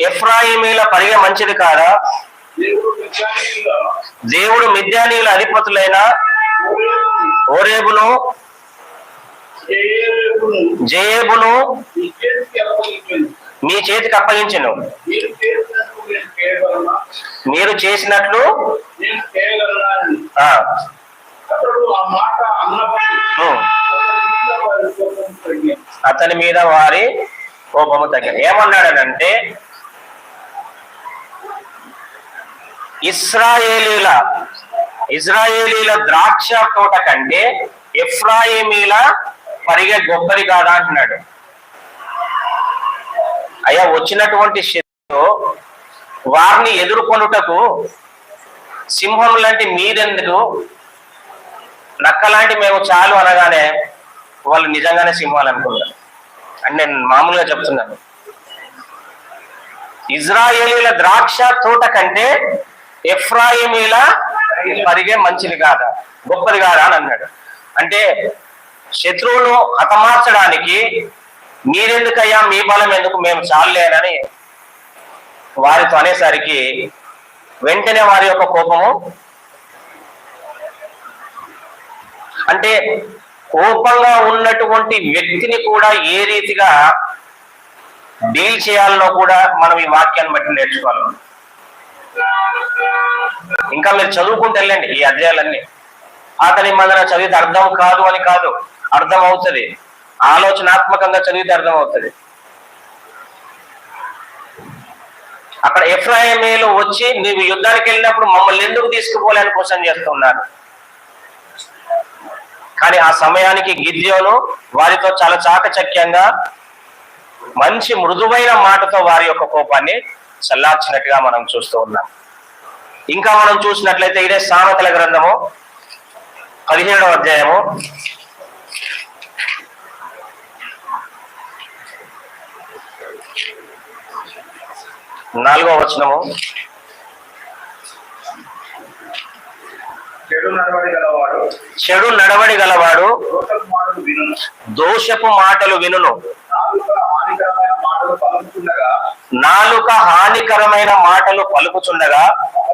ఎఫ్రాయిమీల పరిగె మంచిది కాదా? దేవుడు మిద్యానీయుల అధిపతులైన ఓరేబును జయేబును మీ చేతికి అప్పగించెను. మీరు చేసినట్లు అతని మీద వారి కోపము తగ్గింది. ఏమన్నాడనంటే ఇజ్రాయేలీల ద్రాక్ష తోట కంటే ఎఫ్రాయిమీల పరిగె గొప్పది కాదా అంటున్నాడు. అయ్యా, వచ్చినటువంటి శత్రువు వారిని ఎదుర్కొనుటకు సింహం లాంటి మీరెందుకు, నక్క లాంటి మేము చాలు అనగానే వాళ్ళు నిజంగానే సింహాలు అనుకున్నారు అని నేను మామూలుగా చెప్తున్నాను. ఇజ్రాయేలీల ద్రాక్ష తోట కంటే ఎఫ్రాయిమీల పరిగే మంచిది కాదా, గొప్పది కాదా అని అన్నాడు. అంటే శత్రువును హతమార్చడానికి మీరెందుకయ్యా, మీ బలం ఎందుకు, మేము చాలులేనని వారితో అనేసరికి వెంటనే వారి యొక్క కోపము, అంటే కోపంగా ఉన్నటువంటి వ్యక్తిని కూడా ఏ రీతిగా డీల్ చేయాలనో కూడా మనం ఈ వాక్యాన్ని బట్టి నేర్చుకోవాలి. ఇంకా మీరు చదువుకుంటూ వెళ్ళండి ఈ అధ్యాయాలన్నీ. అతని మందన చదివితే అర్థం కాదు అని కాదు, అర్థం అవుతుంది. ఆలోచనాత్మకంగా చదివితే అర్థం అవుతుంది. అక్కడ ఎఫ్రాయిమీలు వచ్చి నీవు యుద్ధానికి వెళ్ళినప్పుడు మమ్మల్ని ఎందుకు తీసుకుపోలేని క్వశ్చన్ చేస్తున్నారు. కానీ ఆ సమయానికి గిద్యోను వారితో చాలా చాకచక్యంగా మంచి మృదువైన మాటతో వారి యొక్క కోపాన్ని చల్లార్చినట్టుగా మనం చూస్తూ ఉన్నాం. ఇంకా మనం చూసినట్లయితే ఇదే సామెతల గ్రంథము 17వ అధ్యాయము 4వ వచనము. చెడు నడవడి గలవాడు చెడు నడవడి గలవాడు దోషపు మాటలు వినును. దోషపు మాటలు వినును. నాలుక హానికరమైన మాటలు పలుకుతుండగా నాలుక హానికరమైన మాటలు పలుకుచుండగా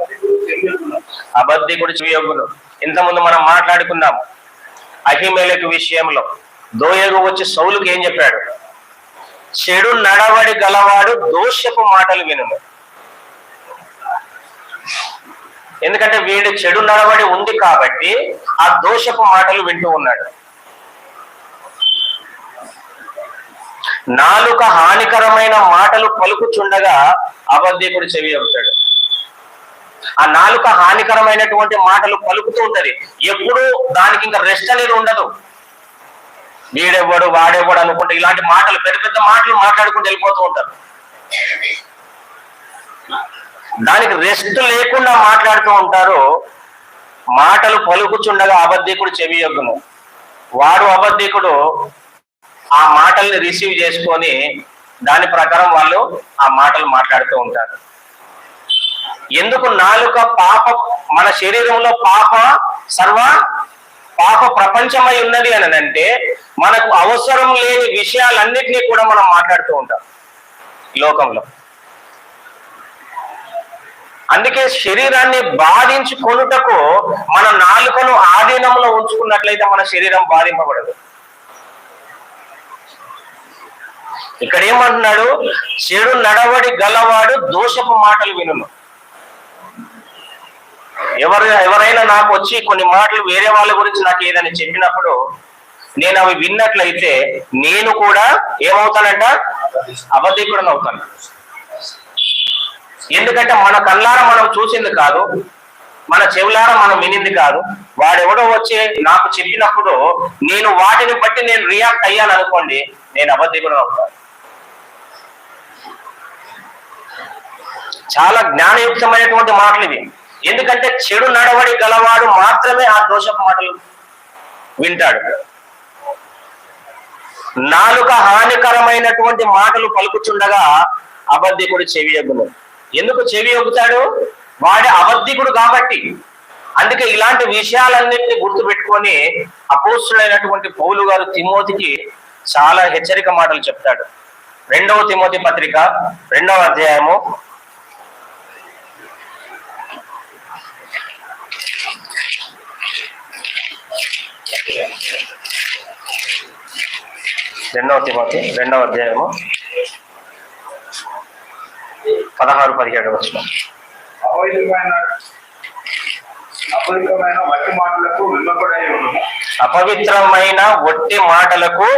అబద్ధికుడు చెవియొగ్గును. అబద్ధికుడు చెవియొగ్గును. ఇంతకుముందు మనం మాట్లాడుకున్నాం అహిమేలెకు విషయంలో. దోయగు వచ్చి సౌలుకి ఏం చెప్పాడు? చెడు నడవడి గలవాడు దోషపు మాటలు వినును. ఎందుకంటే వీడు చెడు నడవడి ఉంది కాబట్టి ఆ దోషపు మాటలు వింటూ ఉన్నాడు. నాలుక హానికరమైన మాటలు పలుకుచుండగా అబద్ధికుడు చెవి అవుతాడు. ఆ నాలుక హానికరమైనటువంటి మాటలు పలుకుతూ ఉంటది. ఎప్పుడు దానికి ఇంకా రెస్ట్ అనేది ఉండదు. వీడెవ్వడు వాడెవ్వడు అనుకుంటే ఇలాంటి మాటలు పెద్ద పెద్ద మాటలు మాట్లాడుకుంటూ వెళ్ళిపోతూ ఉంటారు. దానికి రెస్ట్ లేకుండా మాట్లాడుతూ ఉంటారు. మాటలు పలుకుచుండగా అబద్ధికుడు చెవి యొగ్గును. వాడు అబద్ధికుడు ఆ మాటల్ని రిసీవ్ చేసుకొని దాని ప్రకారం వాళ్ళు ఆ మాటలు మాట్లాడుతూ ఉంటారు. ఎందుకు నాలుక పాప, మన శరీరంలో పాప ప్రపంచమై ఉన్నది అని అంటే మనకు అవసరం లేని విషయాలన్నిటినీ కూడా మనం మాట్లాడుతూ ఉంటాం లోకంలో. అందుకే శరీరాన్ని బాధించుకొనుటకు మన నాలుకను ఆధీనంలో ఉంచుకున్నట్లయితే మన శరీరం బాధింపబడదు. ఇక్కడ ఏమంటున్నాడు? చెడు నడవడి గలవాడు దోషపు మాటలు వినును. ఎవరైనా నాకు వచ్చి కొన్ని మాటలు వేరే వాళ్ళ గురించి నాకు ఏదైనా చెప్పినప్పుడు నేను అవి విన్నట్లయితే నేను కూడా ఏమవుతానంట? అబద్ధికుడని అవుతాను. ఎందుకంటే మన కళ్ళారా మనం చూసింది కాదు, మన చెవులారా మనం వినింది కాదు. వాడెవడో వచ్చి నాకు చెప్పినప్పుడు నేను వాటిని బట్టి నేను రియాక్ట్ అయ్యాను అనుకోండి, నేను అబద్ధికుడని అవుతాను. చాలా జ్ఞానయుక్తమైనటువంటి మాటలు ఇవి. ఎందుకంటే చెడు నడవడి గలవాడు మాత్రమే ఆ దోషపు మాటలు వింటాడు. నాలుక హానికరమైనటువంటి మాటలు పలుకుచుండగా అబద్ధికుడు చెవి యొగ్గును. ఎందుకు చెవి యొగ్గుతాడు? వాడే అబద్ధికుడు కాబట్టి. అందుకే ఇలాంటి విషయాలన్నింటినీ గుర్తుపెట్టుకొని అపోస్తుడైనటువంటి పౌలు గారు తిమోతికి చాలా హెచ్చరిక మాటలు చెప్తాడు. 2వ తిమోతి పత్రిక 2వ అధ్యాయము 2వ తిమోతి 2వ అధ్యాయము 16-17 వచనం. అపవిత్రమైన వట్టి మాటలకు అపవిత్రమైన ఒట్టి మాటలకు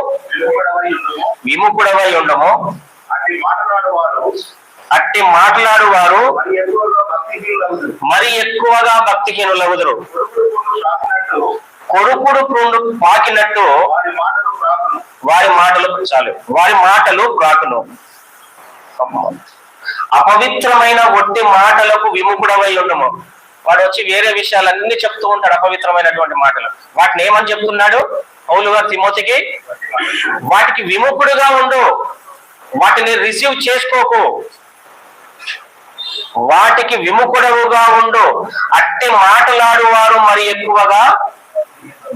విముఖుడవై ఉండము. అట్టి మాట్లాడు వారు మరి ఎక్కువగా భక్తిహీనులగుదురు. కొడుకుడు పుండు పాకినట్టు వారి మాటలు ప్రాకును. అపవిత్రమైన ఒట్టి మాటలకు విముఖుడవై ఉండము. వాడు వచ్చి వేరే విషయాలన్నీ చెప్తూ ఉంటాడు, అపవిత్రమైనటువంటి మాటలు. వాటిని ఏమని చెప్తున్నాడు పౌలు గారు తిమోతికి? వాటికి విముఖుడుగా ఉండు, వాటిని రిసీవ్ చేసుకోకు, వాటికి విముఖుడవుగా ఉండు. అట్టి మాటలాడు వారు మరి ఎక్కువగా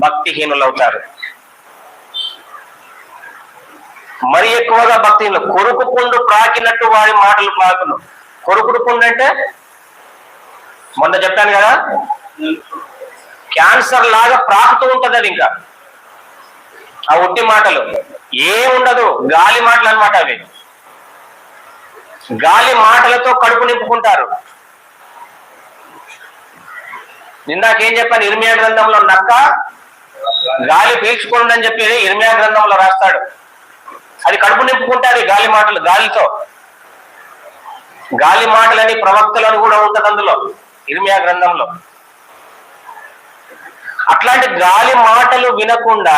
భక్తిహీనులవుతారు. మరి ఎక్కువగా భక్తిహీనులు. కొరుకు పుండు ప్రాకినట్టు వారి మాటలు ప్రాకును. కొరుకుడు పుండు అంటే మొన్న చెప్పాను కదా, క్యాన్సర్ లాగా ప్రాకుతూ ఉంటది అది. ఇంకా ఆ ఒట్టి మాటలు ఏముండదు, గాలి మాటలు అన్నమాట అవి. గాలి మాటలతో కడుపు నింపుకుంటారు. ఇందాకేం చెప్పాను, ఇర్మియా గ్రంథంలో నక్క గాలి పీల్చుకోండి అని చెప్పి ఇర్మియా గ్రంథంలో రాస్తాడు. అది కడుపు నింపుకుంటారు గాలి మాటలు. గాలి మాటలని ప్రవక్తలను కూడా ఉంటది అందులో, ఇర్మియా గ్రంథంలో. అట్లాంటి గాలి మాటలు వినకుండా,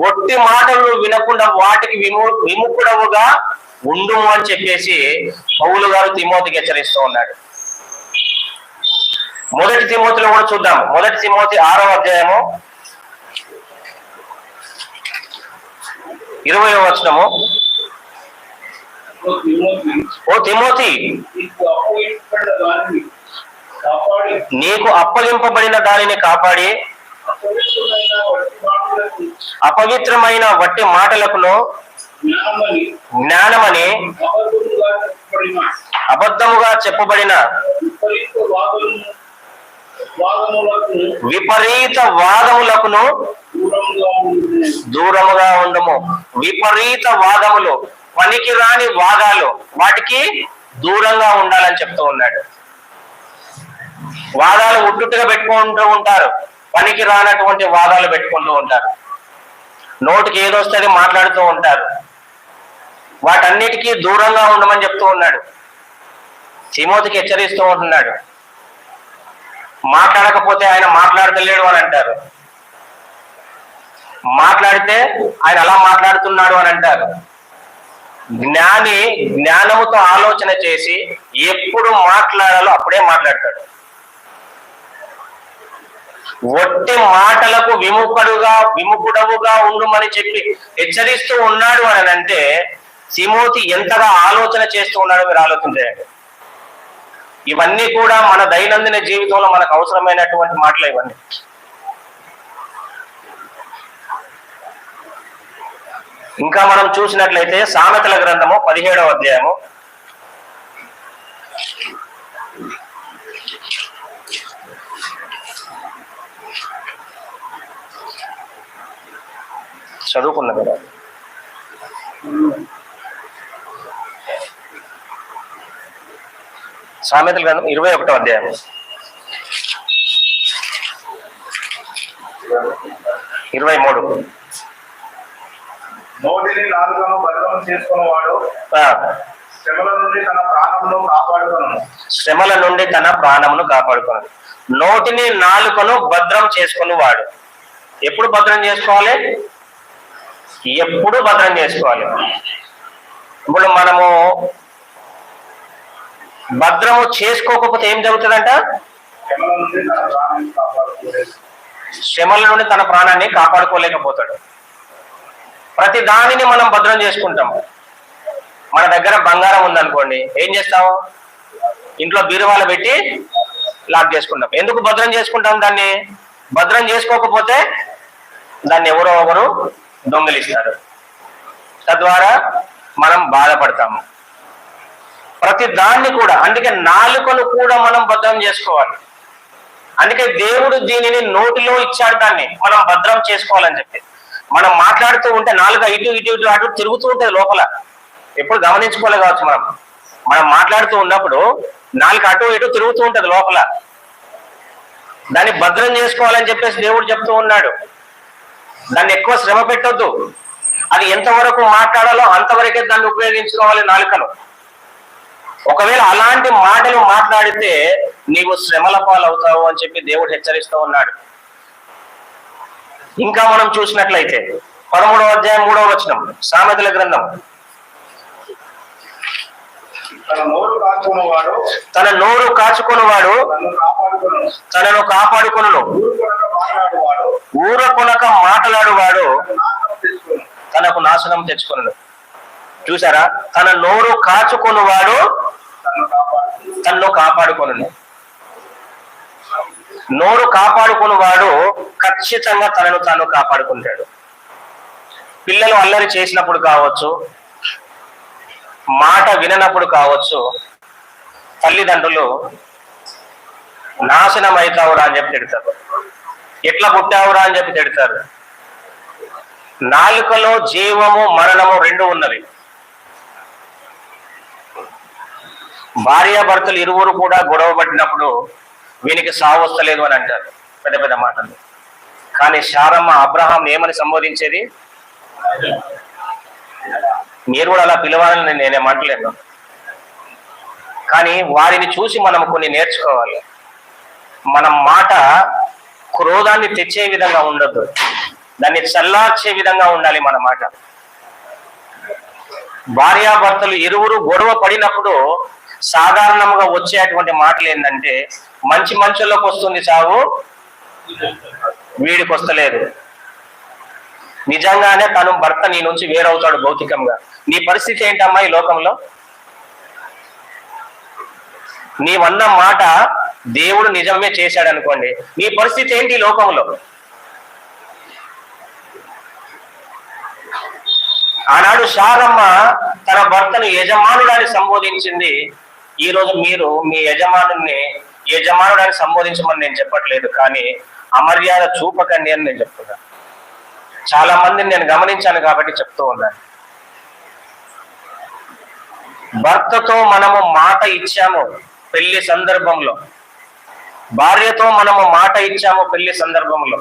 ఒట్టి మాటలు వినకుండా వాటికి విముఖుడవుగా ఉండుము అని చెప్పేసి పౌలు గారు తిమోతికి హెచ్చరిస్తూ ఉన్నాడు. 1 తిమోతిలో కూడా చూద్దాం. 1 తిమోతి 6వ అధ్యాయము 20వ వచనము. ఓ తిమోతి, నీకు అప్పగింపబడిన దానిని కాపాడి అపవిత్రమైన వట్టి మాటలకును అపవిత్రమైన వట్టి మాటలకును జ్ఞానమని అబద్ధముగా చెప్పబడిన విపరీత వాదములకును దూరముగా ఉండము. విపరీత వాదములు, పనికి రాని వాదాలు, వాటికి దూరంగా ఉండాలని చెప్తూ ఉన్నాడు. వాదాలు ఉట్టుగా పెట్టుకుంటూ ఉంటారు, పనికి రానటువంటి వాదాలు పెట్టుకుంటూ ఉంటారు, నోటికి ఏదొస్తుంది మాట్లాడుతూ ఉంటారు. వాటన్నిటికీ దూరంగా ఉండమని చెప్తూ ఉన్నాడు. తిమోతికి హెచ్చరిస్తూ ఉంటున్నాడు. మాట్లాడకపోతే ఆయన మాట్లాడతలేడు అని అంటారు, మాట్లాడితే ఆయన అలా మాట్లాడుతున్నాడు అని అంటారు. జ్ఞాని జ్ఞానముతో ఆలోచన చేసి ఎప్పుడు మాట్లాడాలో అప్పుడే మాట్లాడతాడు. ఒట్టి మాటలకు విముఖుడవుగా ఉండుమని చెప్పి హెచ్చరిస్తూ ఉన్నాడు అని అంటే తిమోతి ఎంతగా ఆలోచన చేస్తూ ఉన్నాడో మీరు ఆలోచించండి. ఇవన్నీ కూడా మన దైనందిన జీవితంలో మనకు అవసరమైనటువంటి మాటలు ఇవన్నీ. ఇంకా మనం చూసినట్లయితే సామెతల గ్రంథము 17వ అధ్యాయము చదువుకున్నా కదా. సామెతల గ్రంథం 21వ అధ్యాయం 23. నోటిని నాలుకను భద్రం చేసుకున్నవాడు శ్రమల నుండి తన ప్రాణమును కాపాడుకొను. శ్రమల నుండి తన ప్రాణమును కాపాడుకోను. నోటిని నాలుకను భద్రం చేసుకుని వాడు. ఎప్పుడు భద్రం చేసుకోవాలి? ఎప్పుడు భద్రం చేసుకోవాలి. ఇప్పుడు మనము భద్రము చేసుకోకపోతే ఏం జరుగుతుందంట? శ్రమల నుండి తన ప్రాణాన్ని కాపాడుకోలేకపోతాడు. ప్రతి దానిని మనం భద్రం చేసుకుంటాం. మన దగ్గర బంగారం ఉందనుకోండి, ఏం చేస్తాము? ఇంట్లో బీరువాలో పెట్టి లాక్ చేసుకుంటాం. ఎందుకు భద్రం చేసుకుంటాం? దాన్ని భద్రం చేసుకోకపోతే దాన్ని ఎవరో ఒకరు దొంగిలిస్తారు, తద్వారా మనం బాధపడతాము. ప్రతి దాన్ని కూడా, అందుకే నాలుకను కూడా మనం భద్రం చేసుకోవాలి. అందుకే దేవుడు దీనిని నోటిలో ఇచ్చాడు, దాన్ని మనం భద్రం చేసుకోవాలని చెప్పి. మనం మాట్లాడుతూ ఉంటే నాలుక ఇటు ఇటు ఇటు అటు తిరుగుతూ ఉంటుంది లోపల. ఎప్పుడు గమనించుకోలే కావచ్చు. మనం మాట్లాడుతూ ఉన్నప్పుడు నాలుక అటు ఇటు తిరుగుతూ ఉంటుంది లోపల. దాన్ని భద్రం చేసుకోవాలని చెప్పేసి దేవుడు చెప్తూ ఉన్నాడు. దాన్ని ఎక్కువ శ్రమ పెట్టొద్దు. అది ఎంతవరకు మాట్లాడాలో అంతవరకే దాన్ని ఉపయోగించుకోవాలి నాలుకను. ఒకవేళ అలాంటి మాటలు మాట్లాడితే నీవు శ్రమల పాలవుతావు అని చెప్పి దేవుడు హెచ్చరిస్తూ ఉన్నాడు. ఇంకా మనం చూసినట్లయితే 13వ అధ్యాయం 3వ వచనం సామెతల గ్రంథం. తన నోరు కాచుకున్నవాడు తనను కాపాడుకొనును. ఊరకొనక మాట్లాడువాడు తనకు నాశనం తెచ్చుకొనును. చూసారా? తన నోరు కాచుకొనువాడు తన్ను కాపాడుకొనును. నోరు కాపాడుకున్నవాడు ఖచ్చితంగా తనను తాను కాపాడుకుంటాడు. పిల్లలు అల్లరి చేసినప్పుడు కావచ్చు, మాట విననప్పుడు కావచ్చు, తల్లిదండ్రులు నాశనం అవుతావురా అని చెప్పి తిడతారు. ఎట్లా పుట్టావురా అని చెప్పి తిడతారు. నాలుకలో జీవము మరణము రెండు ఉన్నవి. భార్యాభర్తలు ఇరువురు కూడా గొడవ పడినప్పుడు వీనికి సావు వస్తలేదు అని అంటారు, పెద్ద పెద్ద మాటలు. కానీ శారమ్మ అబ్రహాం ఏమని సంబోధించేది? మీరు కూడా అలా పిలవాలని నేనేమంటలేను, కానీ వారిని చూసి మనం కొన్ని నేర్చుకోవాలి. మనం మాట క్రోధాన్ని తెచ్చే విధంగా ఉండొద్దు, దాన్ని చల్లార్చే విధంగా ఉండాలి మన మాట. భార్యాభర్తలు ఇరువురు గొడవ పడినప్పుడు సాధారణంగా వచ్చేటువంటి మాటలు ఏంటంటే, మంచి మంచుల్లోకి వస్తుంది చావు, వీడికి వస్తలేదు. నిజంగానే తను భర్త నీ నుంచి వేరవుతాడు భౌతికంగా. నీ పరిస్థితి ఏంటమ్మా ఈ లోకంలో? నీవన్న మాట దేవుడు నిజమే చేశాడు అనుకోండి, నీ పరిస్థితి ఏంటి ఈ లోకంలో? ఆనాడు శారమ్మ తన భర్తను యజమానుడాన్ని సంబోధించింది. ఈ రోజు మీరు మీ యజమానుడాన్ని సంబోధించమని నేను చెప్పట్లేదు, కానీ అమర్యాద చూపకండి అని నేను చెప్తున్నాను. చాలా మందిని నేను గమనించాను కాబట్టి చెప్తూ ఉన్నాను. భర్తతో మనము మాట ఇచ్చాము పెళ్లి సందర్భంలో, భార్యతో మనము మాట ఇచ్చాము పెళ్లి సందర్భంలో,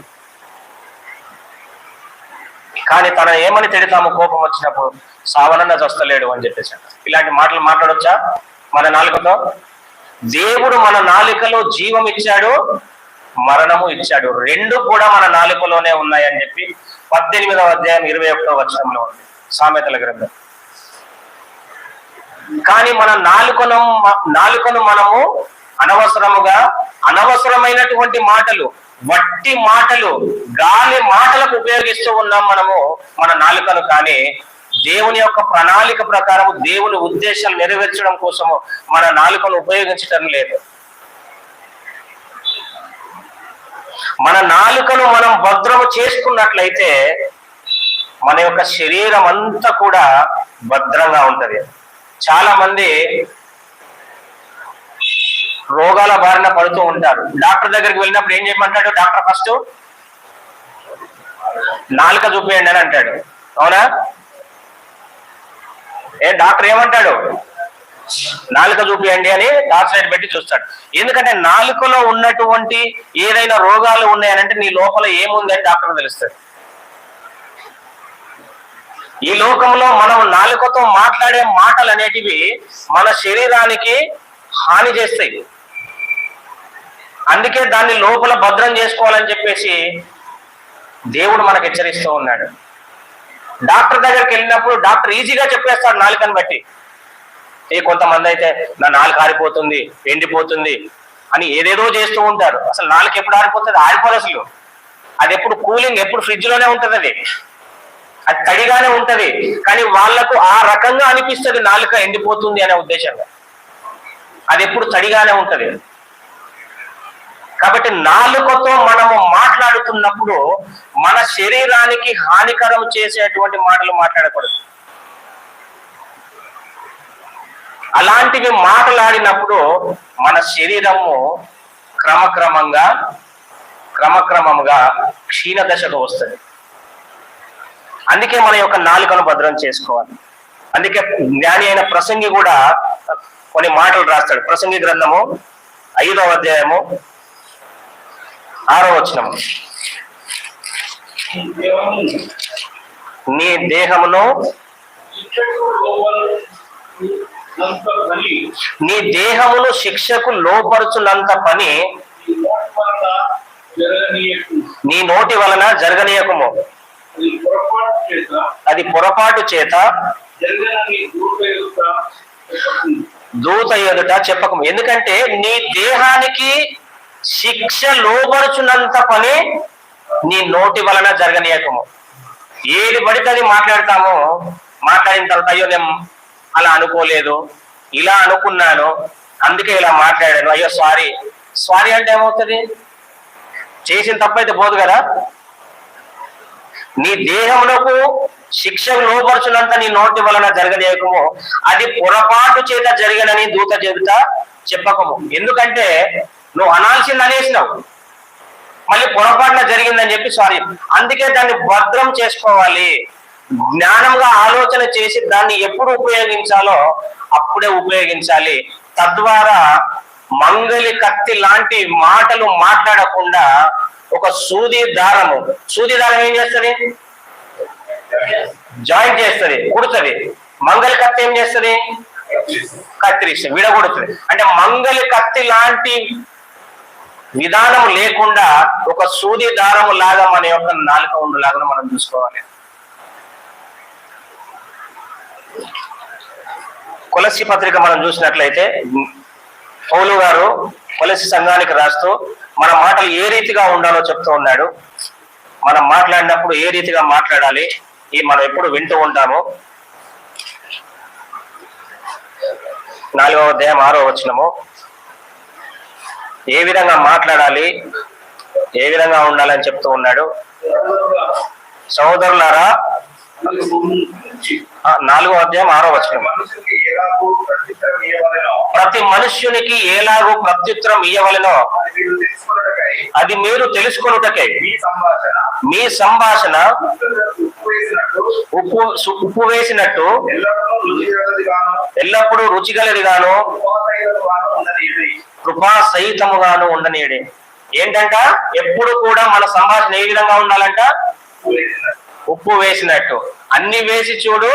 కానీ తన ఏమని తిడతాము కోపం వచ్చినప్పుడు? సావనన్న చస్తలేడు అని చెప్పేసి. ఇలాంటి మాటలు మాట్లాడొచ్చా మన నాలుకతో? దేవుడు మన నాలుకలో జీవం ఇచ్చాడు, మరణము ఇచ్చాడు. రెండు కూడా మన నాలుకలోనే ఉన్నాయని చెప్పి 18వ అధ్యాయం 21వ వచనంలో ఉంది సామెతల గ్రంథం. కానీ మన నాలుకను మనము అనవసరమైనటువంటి మాటలు, వట్టి మాటలు, గాలి మాటలకు ఉపయోగిస్తూ ఉన్నాం మనము మన నాలుకను. కానీ దేవుని యొక్క ప్రణాళిక ప్రకారం, దేవుని ఉద్దేశాలు నెరవేర్చడం కోసము మన నాలుకను ఉపయోగించటం లేదు. మన నాలుకను మనం భద్రము చేసుకున్నట్లయితే మన యొక్క శరీరం అంతా కూడా భద్రంగా ఉంటది. చాలా మంది రోగాల బారిన పడుతూ ఉంటారు. డాక్టర్ దగ్గరికి వెళ్ళినప్పుడు ఏం చేయమంటాడు డాక్టర్? ఫస్ట్ నాలుక చూపేయండి అని అంటాడు. అవునా? డాక్టర్ ఏమంటాడు? నాలుక చూపియండి అని డార్క్ సైడ్ పెట్టి చూస్తాడు. ఎందుకంటే నాలుకలో ఉన్నటువంటి ఏదైనా రోగాలు ఉన్నాయనంటే నీ లోపల ఏముందని డాక్టర్ తెలుస్తాడు. ఈ లోకంలో మనం నాలుకతో మాట్లాడే మాటలు అనేటివి మన శరీరానికి హాని చేస్తాయి. అందుకే దాన్ని లోపల భద్రం చేసుకోవాలని చెప్పేసి దేవుడు మనకు హెచ్చరిస్తూ ఉన్నాడు. డాక్టర్ దగ్గరికి వెళ్ళినప్పుడు డాక్టర్ ఈజీగా చెప్పేస్తాడు నాలుకని బట్టి. కొంతమంది అయితే నా నాలుక ఆరిపోతుంది, ఎండిపోతుంది అని ఏదేదో చేస్తూ ఉంటారు. అసలు నాలుక ఎప్పుడు ఆరిపోతుంది? ఆరిపోదు అసలు. అది ఎప్పుడు కూలింగ్, ఎప్పుడు ఫ్రిడ్జ్ లోనే ఉంటది. అది తడిగానే ఉంటది. కానీ వాళ్లకు ఆ రకంగా అనిపిస్తుంది నాలుక ఎండిపోతుంది అనే ఉద్దేశంగా. అది ఎప్పుడు తడిగానే ఉంటది. కాబట్టి నాలుకతో మనము మాట్లాడుతున్నప్పుడు మన శరీరానికి హానికరం చేసేటువంటి మాటలు మాట్లాడకూడదు. అలాంటివి మాట్లాడినప్పుడు మన శరీరము క్రమక్రమంగా క్షీణ దశకు వస్తుంది. అందుకే మన యొక్క నాలుకను భద్రం చేసుకోవాలి. అందుకే జ్ఞాని అయిన ప్రసంగి కూడా కొన్ని మాటలు రాస్తాడు. ప్రసంగి గ్రంథము 5వ అధ్యాయము 6వ వచనము. నీ దేహమును శిక్షకు లోపరుచున్నంత పని నీ నోటి వలన జరగనీయకుము. అది పొరపాటు చేత దూత ఎదుట చెప్పకము. ఎందుకంటే నీ దేహానికి శిక్ష లోపరుచున్నంత పని నీ నోటి వలన జరగనీయకము. ఏది పడితే అది మాట్లాడతాము. మాట్లాడిన తర్వాత అయ్యో నేను అలా అనుకోలేదు, ఇలా అనుకున్నాను, అందుకే ఇలా మాట్లాడాను, అయ్యో సారీ అంటే ఏమవుతుంది? చేసిన తప్పైతే పోదు కదా. నీ దేహములకు శిక్ష లోపరుచున్నంత నీ నోటి వలన జరగనీయకము. అది పొరపాటు చేత జరిగనని దూత చెబుతా చెప్పకము. ఎందుకంటే నువ్వు అనాల్సింది అనేసినావు, మళ్ళీ పొరపాటున జరిగిందని చెప్పి సారీ. అందుకే దాన్ని భద్రం చేసుకోవాలి. జ్ఞానంగా ఆలోచన చేసి దాన్ని ఎప్పుడు ఉపయోగించాలో అప్పుడే ఉపయోగించాలి. తద్వారా మంగలి కత్తి లాంటి మాటలు మాట్లాడకుండా ఒక సూది దారం ఏం చేస్తుంది? జాయింట్ చేస్తుంది, కుడుతుంది. మంగలి కత్తి ఏం చేస్తుంది? కత్తిరిస్తుంది, విడగొడుతుంది. అంటే మంగలి కత్తి లాంటి విధానం లేకుండా ఒక సూది దారము లాగా మన యొక్క నాలుక ఉండలాగా మనం చూసుకోవాలి. కొలస్సీ పత్రిక మనం చూసినట్లయితే పౌలు గారు కొలస్సీ సంఘానికి రాస్తూ మన మాటలు ఏ రీతిగా ఉండాలో చెప్తూ ఉన్నాడు. మనం మాట్లాడినప్పుడు ఏ రీతిగా మాట్లాడాలి మనం ఎప్పుడు వింటూ ఉంటాము. 4వ అధ్యాయం 6వ వచనము. ఏ విధంగా మాట్లాడాలి, ఏ విధంగా ఉండాలని చెప్తూ ఉన్నాడు. సహోదరులారా 4వ అధ్యాయం 6వ వచనం, ప్రతి మనుష్యునికి ఎలాగూ ప్రత్యుత్తరం ఇయ్యవలెనో అది మీరు తెలుసుకొనుటకై మీ సంభాషణ ఉప్పు వేసినట్టు ఎల్లప్పుడూ రుచిగలదిగాను కృపా సహితముగాను ఉండనీయడే. ఏంటంట, ఎప్పుడు కూడా మన సంభాషణ ఏ విధంగా ఉండాలంట? ఉప్పు వేసినట్టు. అన్ని వేసి చూడు,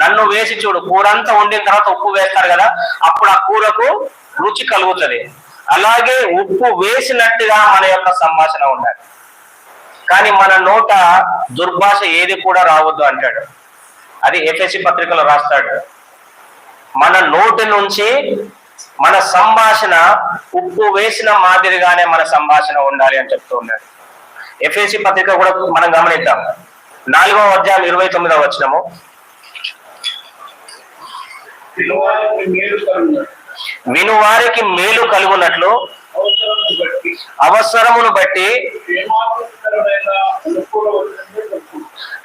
నన్ను వేసి చూడు. కూర అంతా వండిన తర్వాత ఉప్పు వేస్తారు కదా, అప్పుడు ఆ కూరకు రుచి కలుగుతుంది. అలాగే ఉప్పు వేసినట్టుగా మన యొక్క సంభాషణ ఉండాలి. కానీ మన నోట దుర్భాష ఏది కూడా రావద్దు అంటాడు. అది ఎఫెసీ పత్రికలో రాస్తాడు. మన నోటి నుంచి మన సంభాషణ ఉప్పు వేసిన మాదిరిగానే మన సంభాషణ ఉండాలి అని చెప్తూ ఉన్నాడు. ఎఫెసీ పత్రిక కూడా మనం గమనిద్దాం. 4వ అధ్యాయం 29వ వచనము, వినువారికి మేలు కలుగునట్లు అవసరమును బట్టి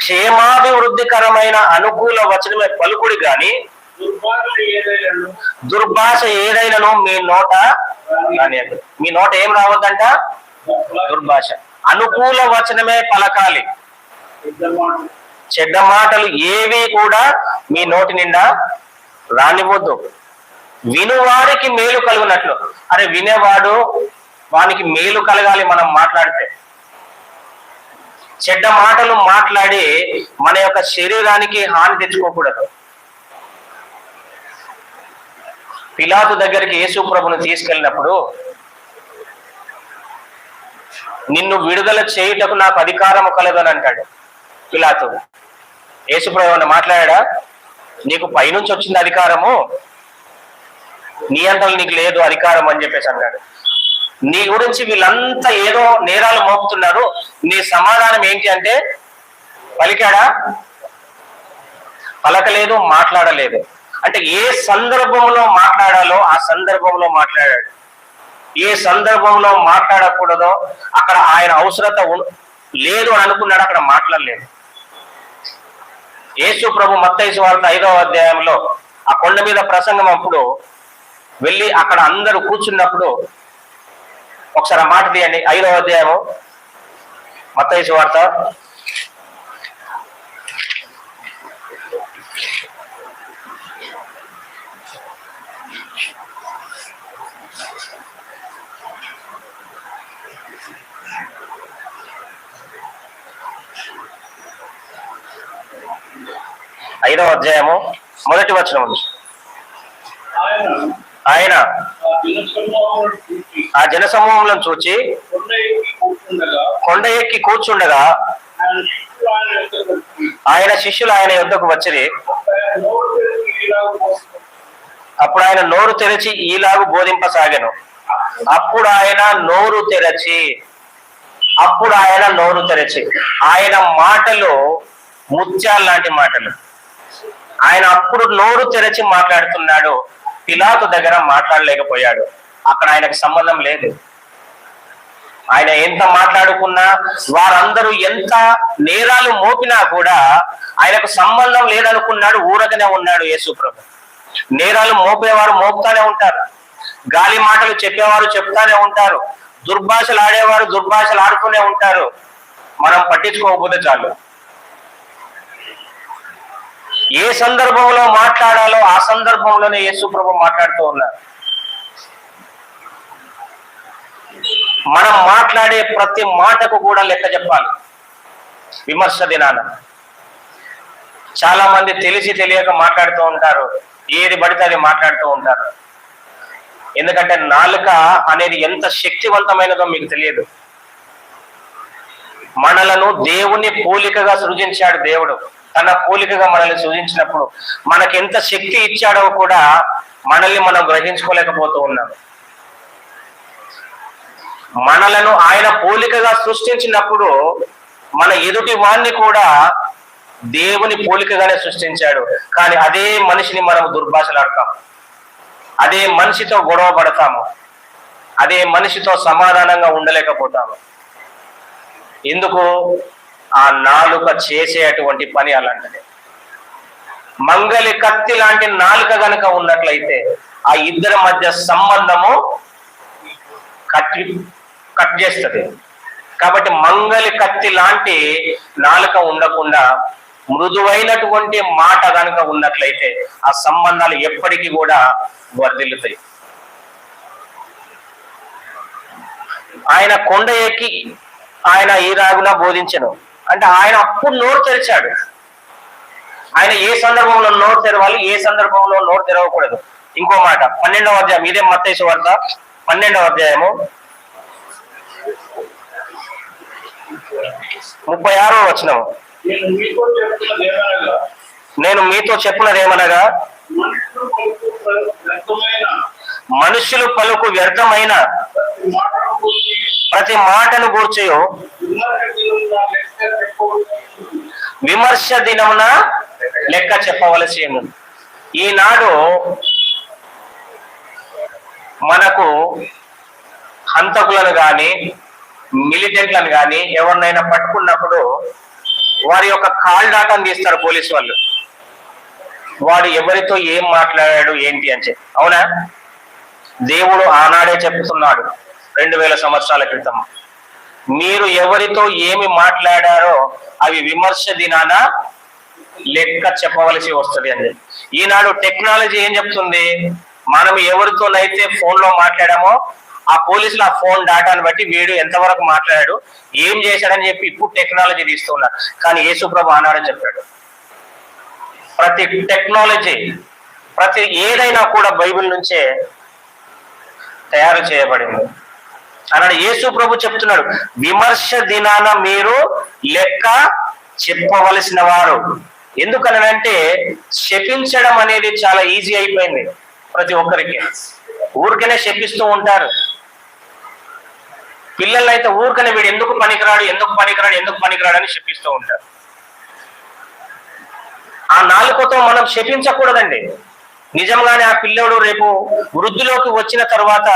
క్షేమాభివృద్ధికరమైన అనుకూల వచనమే పలుకుడి గాని దుర్భాష ఏదైనాను మీ నోట రానియదు. మీ నోట ఏం రావద్దంట? దుర్భాష. అనుకూల వచనమే పలకాలి. చెడ్డ మాటలు ఏవి కూడా మీ నోటి నిండా రానివ్వద్దు. వినువారికి మేలు కలుగునట్లు. అరే, వినేవాడు వానికి మేలు కలగాలి మనం మాట్లాడితే. చెడ్డ మాటలు మాట్లాడి మన యొక్క శరీరానికి హాని తెచ్చుకోకూడదు. పిలాతు దగ్గరికి యేసు ప్రభును తీసుకెళ్ళినప్పుడు, నిన్ను విడుదల చేయుటకు నాకు అధికారము కలదని అంటాడు పిలాతు. యేసు ప్రభు మాట్లాడా, నీకు పైనుంచి వచ్చింది అధికారము, నీ అంతలో నీకు లేదు అధికారం అని చెప్పేసి అన్నాడు. నీ గురించి వీళ్ళంతా ఏదో నేరాలు మోపుతున్నారు, నీ సమాధానం ఏంటి అంటే, పలికాడా? పలకలేదు, మాట్లాడలేదు. అంటే ఏ సందర్భంలో మాట్లాడాలో ఆ సందర్భంలో మాట్లాడాడు. ఏ సందర్భంలో మాట్లాడకూడదో అక్కడ ఆయన అవసరత లేదు అని అనుకున్నాడు, అక్కడ మాట్లాడలేదు. యేసు ప్రభు మత్తయి సువార్త 5వ అధ్యాయంలో ఆ కొండ మీద ప్రసంగం అప్పుడు వెళ్ళి అక్కడ అందరూ కూర్చున్నప్పుడు, ఒకసారి మాట తీయండి. 5వ అధ్యాయము మత్తయి సువార్త 5వ అధ్యాయము 1వ వచనం నుంచి, ఆయన ఆ జనసమూహంలో చూచి కొండ ఎక్కి కూర్చుండగా ఆయన శిష్యులు ఆయన యొద్దకు వచ్చిరి. అప్పుడు ఆయన నోరు తెరచి ఈలాగు బోధింపసాగాను. అప్పుడు ఆయన నోరు తెరచి ఆయన మాటలు ముత్యాలు లాంటి మాటలు. ఆయన అప్పుడు నోరు తెరచి మాట్లాడుతున్నాడు. పిలాతు దగ్గర మాట్లాడలేకపోయాడు. అక్కడ ఆయనకు సంబంధం లేదు. ఆయన ఎంత మాట్లాడుకున్నా, వారందరూ ఎంత నేరాలు మోపినా కూడా ఆయనకు సంబంధం లేదనుకున్నాడు. ఊరకనే ఉన్నాడు యేసు ప్రభు. నేరాలు మోపేవారు మోపుతానే ఉంటారు, గాలి మాటలు చెప్పేవారు చెప్తానే ఉంటారు, దుర్భాషలు ఆడేవారు దుర్భాషలు ఆడుతూనే ఉంటారు. మనం పట్టించుకోకపోతే చాలు. ఏ సందర్భంలో మాట్లాడాలో ఆ సందర్భంలోనే యేసు ప్రభు మాట్లాడుతూ ఉన్నారు. మనం మాట్లాడే ప్రతి మాటకు కూడా లెక్క చెప్పాలి. విమర్శ దినాన చాలా మంది తెలిసి తెలియక మాట్లాడుతూ ఉంటారు, ఏది పడితే అది మాట్లాడుతూ ఉంటారు. ఎందుకంటే నాలుక అనేది ఎంత శక్తివంతమైనదో మీకు తెలియదు. మనలను దేవుని పోలికగా సృజించాడు దేవుడు. తన పోలికగా మనల్ని సృజించినప్పుడు మనకి ఎంత శక్తి ఇచ్చాడో కూడా మనల్ని మనం గ్రహించుకోలేకపోతూ ఉన్నాం. మనలను ఆయన పోలికగా సృష్టించినప్పుడు మన ఎదుటి వాణ్ణి కూడా దేవుని పోలికగానే సృష్టించాడు. కానీ అదే మనిషిని మనం దుర్భాషలాడతాం, అదే మనిషితో గొడవ పడతాము, అదే మనిషితో సమాధానంగా ఉండలేకపోతాము. ఎందుకు? ఆ నాలుక చేసేటువంటి పని అలాంటిది. మంగలి కత్తి లాంటి నాలుక గనక ఉన్నట్లయితే ఆ ఇద్దరి మధ్య సంబంధము కట్ చేస్తుంది. కాబట్టి మంగలి కత్తి లాంటి నాలుక ఉండకుండా మృదువైనటువంటి మాట కనుక ఉన్నట్లయితే ఆ సంబంధాలు ఎప్పటికీ కూడా వర్ధిల్లుతాయి. ఆయన కొండ ఎక్కి ఆయన ఈ రాగున బోధించను అంటే ఆయన అప్పుడు నోరు తెరిచాడు. ఆయన ఏ సందర్భంలో నోరు తెరవాలి, ఏ సందర్భంలో నోరు తెరవకూడదు. ఇంకో మాట 12వ అధ్యాయం, ఇదే మత్తయి సువార్త 12వ అధ్యాయము 36వ వచనం. నేను మీతో చెప్పినదేమనగా మనుషులు పలుకు వ్యర్థమైన ప్రతి మాటను గూర్చి విమర్శ దినమున లెక్క చెప్పవలసి ఉంది. ఈనాడు మనకు హంతకులను గాని మిలిటెంట్లను గాని ఎవరినైనా పట్టుకున్నప్పుడు వారి యొక్క కాల్ డాటాను తీస్తారు పోలీసు వాళ్ళు. వాడు ఎవరితో ఏం మాట్లాడాడు ఏంటి అని చెప్పి. అవునా? దేవుడు ఆనాడే చెప్తున్నాడు 2000 సంవత్సరాల క్రితం, మీరు ఎవరితో ఏమి మాట్లాడారో అవి విమర్శ దినాన లెక్క చెప్పవలసి వస్తుంది అని. ఈనాడు టెక్నాలజీ ఏం చెప్తుంది? మనం ఎవరితోనైతే ఫోన్ లో మాట్లాడామో ఆ పోలీసులు ఆ ఫోన్ డాటాను బట్టి వీడు ఎంతవరకు మాట్లాడాడు, ఏం చేశాడని చెప్పి ఇప్పుడు టెక్నాలజీ తీస్తున్నారు. కానీ యేసుప్రభు ఆనాడే చెప్పాడు, ప్రతి టెక్నాలజీ ప్రతి ఏదైనా కూడా బైబిల్ నుంచే తయారు చేయబడింది అన్నాడు. యేసు ప్రభు చెప్తున్నాడు, విమర్శ దినాన మీరు లెక్క చెప్పవలసిన వారు. ఎందుకనంటే శపించడం అనేది చాలా ఈజీ అయిపోయింది ప్రతి ఒక్కరికి. ఊరికనే శపిస్తూ ఉంటారు. పిల్లలు అయితే ఊరికనే వీడు ఎందుకు పనికిరాడు అని శపిస్తూ ఉంటారు. ఆ నాలుకతో మనం శపించకూడదండి. నిజంగానే ఆ పిల్లోడు రేపు వృద్ధిలోకి వచ్చిన తర్వాత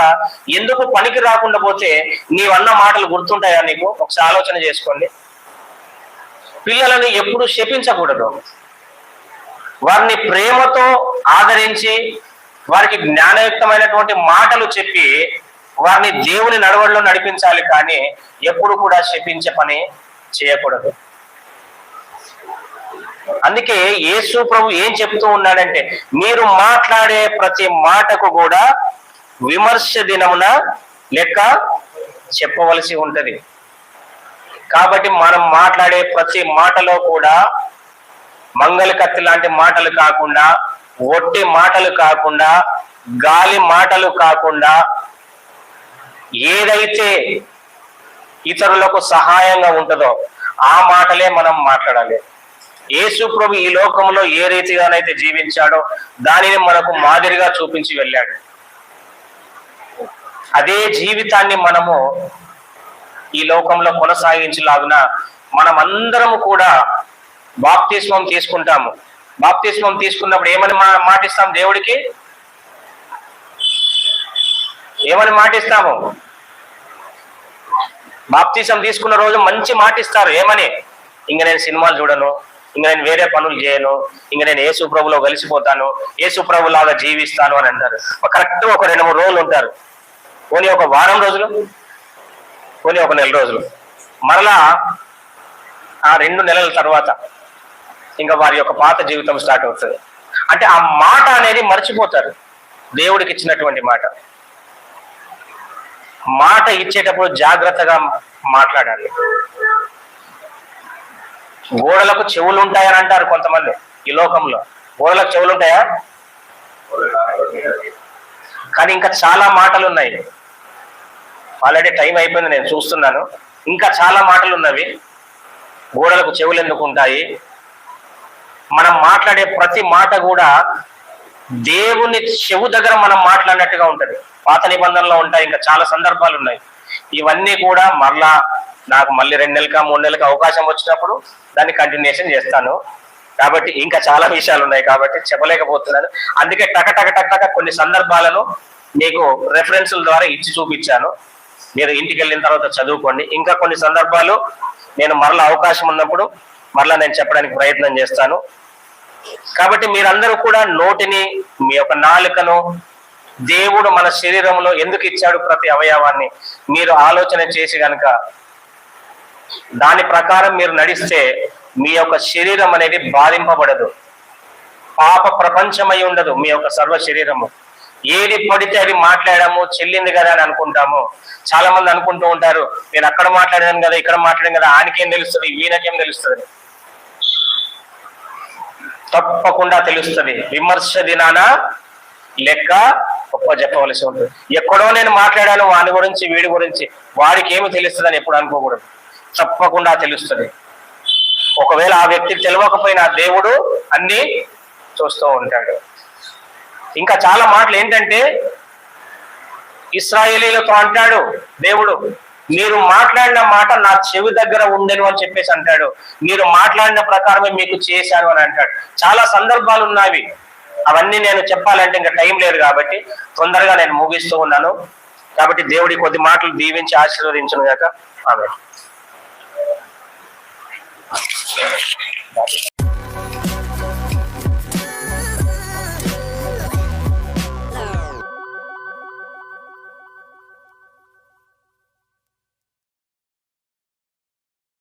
ఎందుకు పనికి రాకుండా పోతే నీవన్న మాటలు గుర్తుంటాయా నీకు? ఒకసారి ఆలోచన చేసుకోండి. పిల్లలని ఎప్పుడు శపించకూడదు. వారిని ప్రేమతో ఆదరించి వారికి జ్ఞానయుక్తమైనటువంటి మాటలు చెప్పి వారిని దేవుని నడవడిలో నడిపించాలి, కానీ ఎప్పుడు కూడా శపించే పని చేయకూడదు. అందుకే యేసు ప్రభు ఏం చెప్తూ ఉన్నాడంటే, మీరు మాట్లాడే ప్రతి మాటకు కూడా విమర్శ దినమున లెక్క చెప్పవలసి ఉంటది. కాబట్టి మనం మాట్లాడే ప్రతి మాటలో కూడా మంగళ కత్తి లాంటి మాటలు కాకుండా, ఒట్టి మాటలు కాకుండా, గాలి మాటలు కాకుండా, ఏదైతే ఇతరులకు సహాయంగా ఉంటుందో ఆ మాటలే మనం మాట్లాడాలి. యేసు ప్రభు ఈ లోకంలో ఏ రీతిగానైతే జీవించాడో దానిని మనకు మాదిరిగా చూపించి వెళ్ళాడు. అదే జీవితాన్ని మనము ఈ లోకంలో కొనసాగించలాగున మనమందరము కూడా బాప్తిస్మం తీసుకుంటాము. బాప్తిస్మం తీసుకున్నప్పుడు ఏమని మాటిస్తాం దేవుడికి? ఏమని మాటిస్తాము? బాప్తిసం తీసుకున్న రోజు మంచి మాటిస్తారు. ఏమని? ఇంక నేను సినిమాలు చూడను, ఇంక నేను వేరే పనులు చేయను, ఇంక నేను యేసు ప్రభులో కలిసిపోతాను, యేసు ప్రభు లాగా జీవిస్తాను అని అంటారు. కరెక్ట్ ఒక 2-3 రోజులు ఉంటారు. పోనీ ఒక వారం రోజులు, పోనీ ఒక నెల రోజులు. మరలా ఆ 2 నెలల తర్వాత ఇంకా వారి యొక్క పాత జీవితం స్టార్ట్ అవుతుంది. అంటే ఆ మాట అనేది మర్చిపోతారు. దేవుడికి ఇచ్చినటువంటి మాట ఇచ్చేటప్పుడు జాగ్రత్తగా మాట్లాడాలి. గోడలకు చెవులు ఉంటాయని అంటారు కొంతమంది. ఈ లోకంలో గోడలకు చెవులు ఉంటాయా? కానీ ఇంకా చాలా మాటలు ఉన్నాయి. ఆల్రెడీ టైం అయిపోయింది, నేను చూస్తున్నాను. ఇంకా చాలా మాటలు ఉన్నవి. గోడలకు చెవులు ఎందుకు ఉంటాయి? మనం మాట్లాడే ప్రతి మాట కూడా దేవుని చెవు దగ్గర మనం మాట్లాడినట్టుగా ఉంటది. పాత నిబంధనలో ఉంటాయి, ఇంకా చాలా సందర్భాలు ఉన్నాయి. ఇవన్నీ కూడా మరలా నాకు మళ్ళీ 2 నెలలకా 3 నెలలకు అవకాశం వచ్చినప్పుడు దాన్ని కంటిన్యూషన్ చేస్తాను. కాబట్టి ఇంకా చాలా విషయాలు ఉన్నాయి కాబట్టి చెప్పలేకపోతున్నాను. అందుకే టక కొన్ని సందర్భాలను మీకు రెఫరెన్సుల ద్వారా ఇచ్చి చూపించాను. మీరు ఇంటికి వెళ్ళిన తర్వాత చదువుకోండి. ఇంకా కొన్ని సందర్భాలు నేను మరలా అవకాశం ఉన్నప్పుడు మరలా నేను చెప్పడానికి ప్రయత్నం చేస్తాను. కాబట్టి మీరందరూ కూడా నోటిని, మీ యొక్క నాలుకను దేవుడు మన శరీరంలో ఎందుకు ఇచ్చాడు ప్రతి అవయవాన్ని మీరు ఆలోచన చేసి గనక దాని ప్రకారం మీరు నడిస్తే మీ యొక్క శరీరం అనేది బాధింపబడదు. పాప ప్రపంచమై ఉండదు మీ యొక్క సర్వ శరీరము. ఏది పడితే అది మాట్లాడాము, చెల్లింది కదా అని అనుకుంటాము. చాలా మంది అనుకుంటూ ఉంటారు, నేను అక్కడ మాట్లాడాను కదా, ఇక్కడ మాట్లాడాను కదా, ఆయనకేం తెలుస్తుంది, ఈయనకేం తెలుస్తుంది. తప్పకుండా తెలుస్తుంది. విమర్శ దినాన లెక్క గొప్ప చెప్పవలసి ఉంటుంది. ఎక్కడో నేను మాట్లాడాను వాని గురించి, వీడి గురించి, వాడికి ఏమి తెలుస్తుంది అని ఎప్పుడు అనుకోకూడదు. తప్పకుండా తెలుస్తుంది. ఒకవేళ ఆ వ్యక్తికి తెలియకపోయినా దేవుడు అన్ని చూస్తూ ఉంటాడు. ఇంకా చాలా మాటలు ఏంటంటే, ఇశ్రాయేలీలతో అంటాడు దేవుడు, మీరు మాట్లాడిన మాట నా చెవి దగ్గర ఉండను అని చెప్పేసి అంటాడు. మీరు మాట్లాడిన ప్రకారమే మీకు చేశాను అని అంటాడు. చాలా సందర్భాలు ఉన్నవి. అవన్నీ నేను చెప్పాలంటే ఇంకా టైం లేదు కాబట్టి తొందరగా నేను ముగిస్తూ ఉన్నాను. కాబట్టి దేవుడి కొద్ది మాటలు దీవించి ఆశీర్వదించును గాక. ఆమేన్.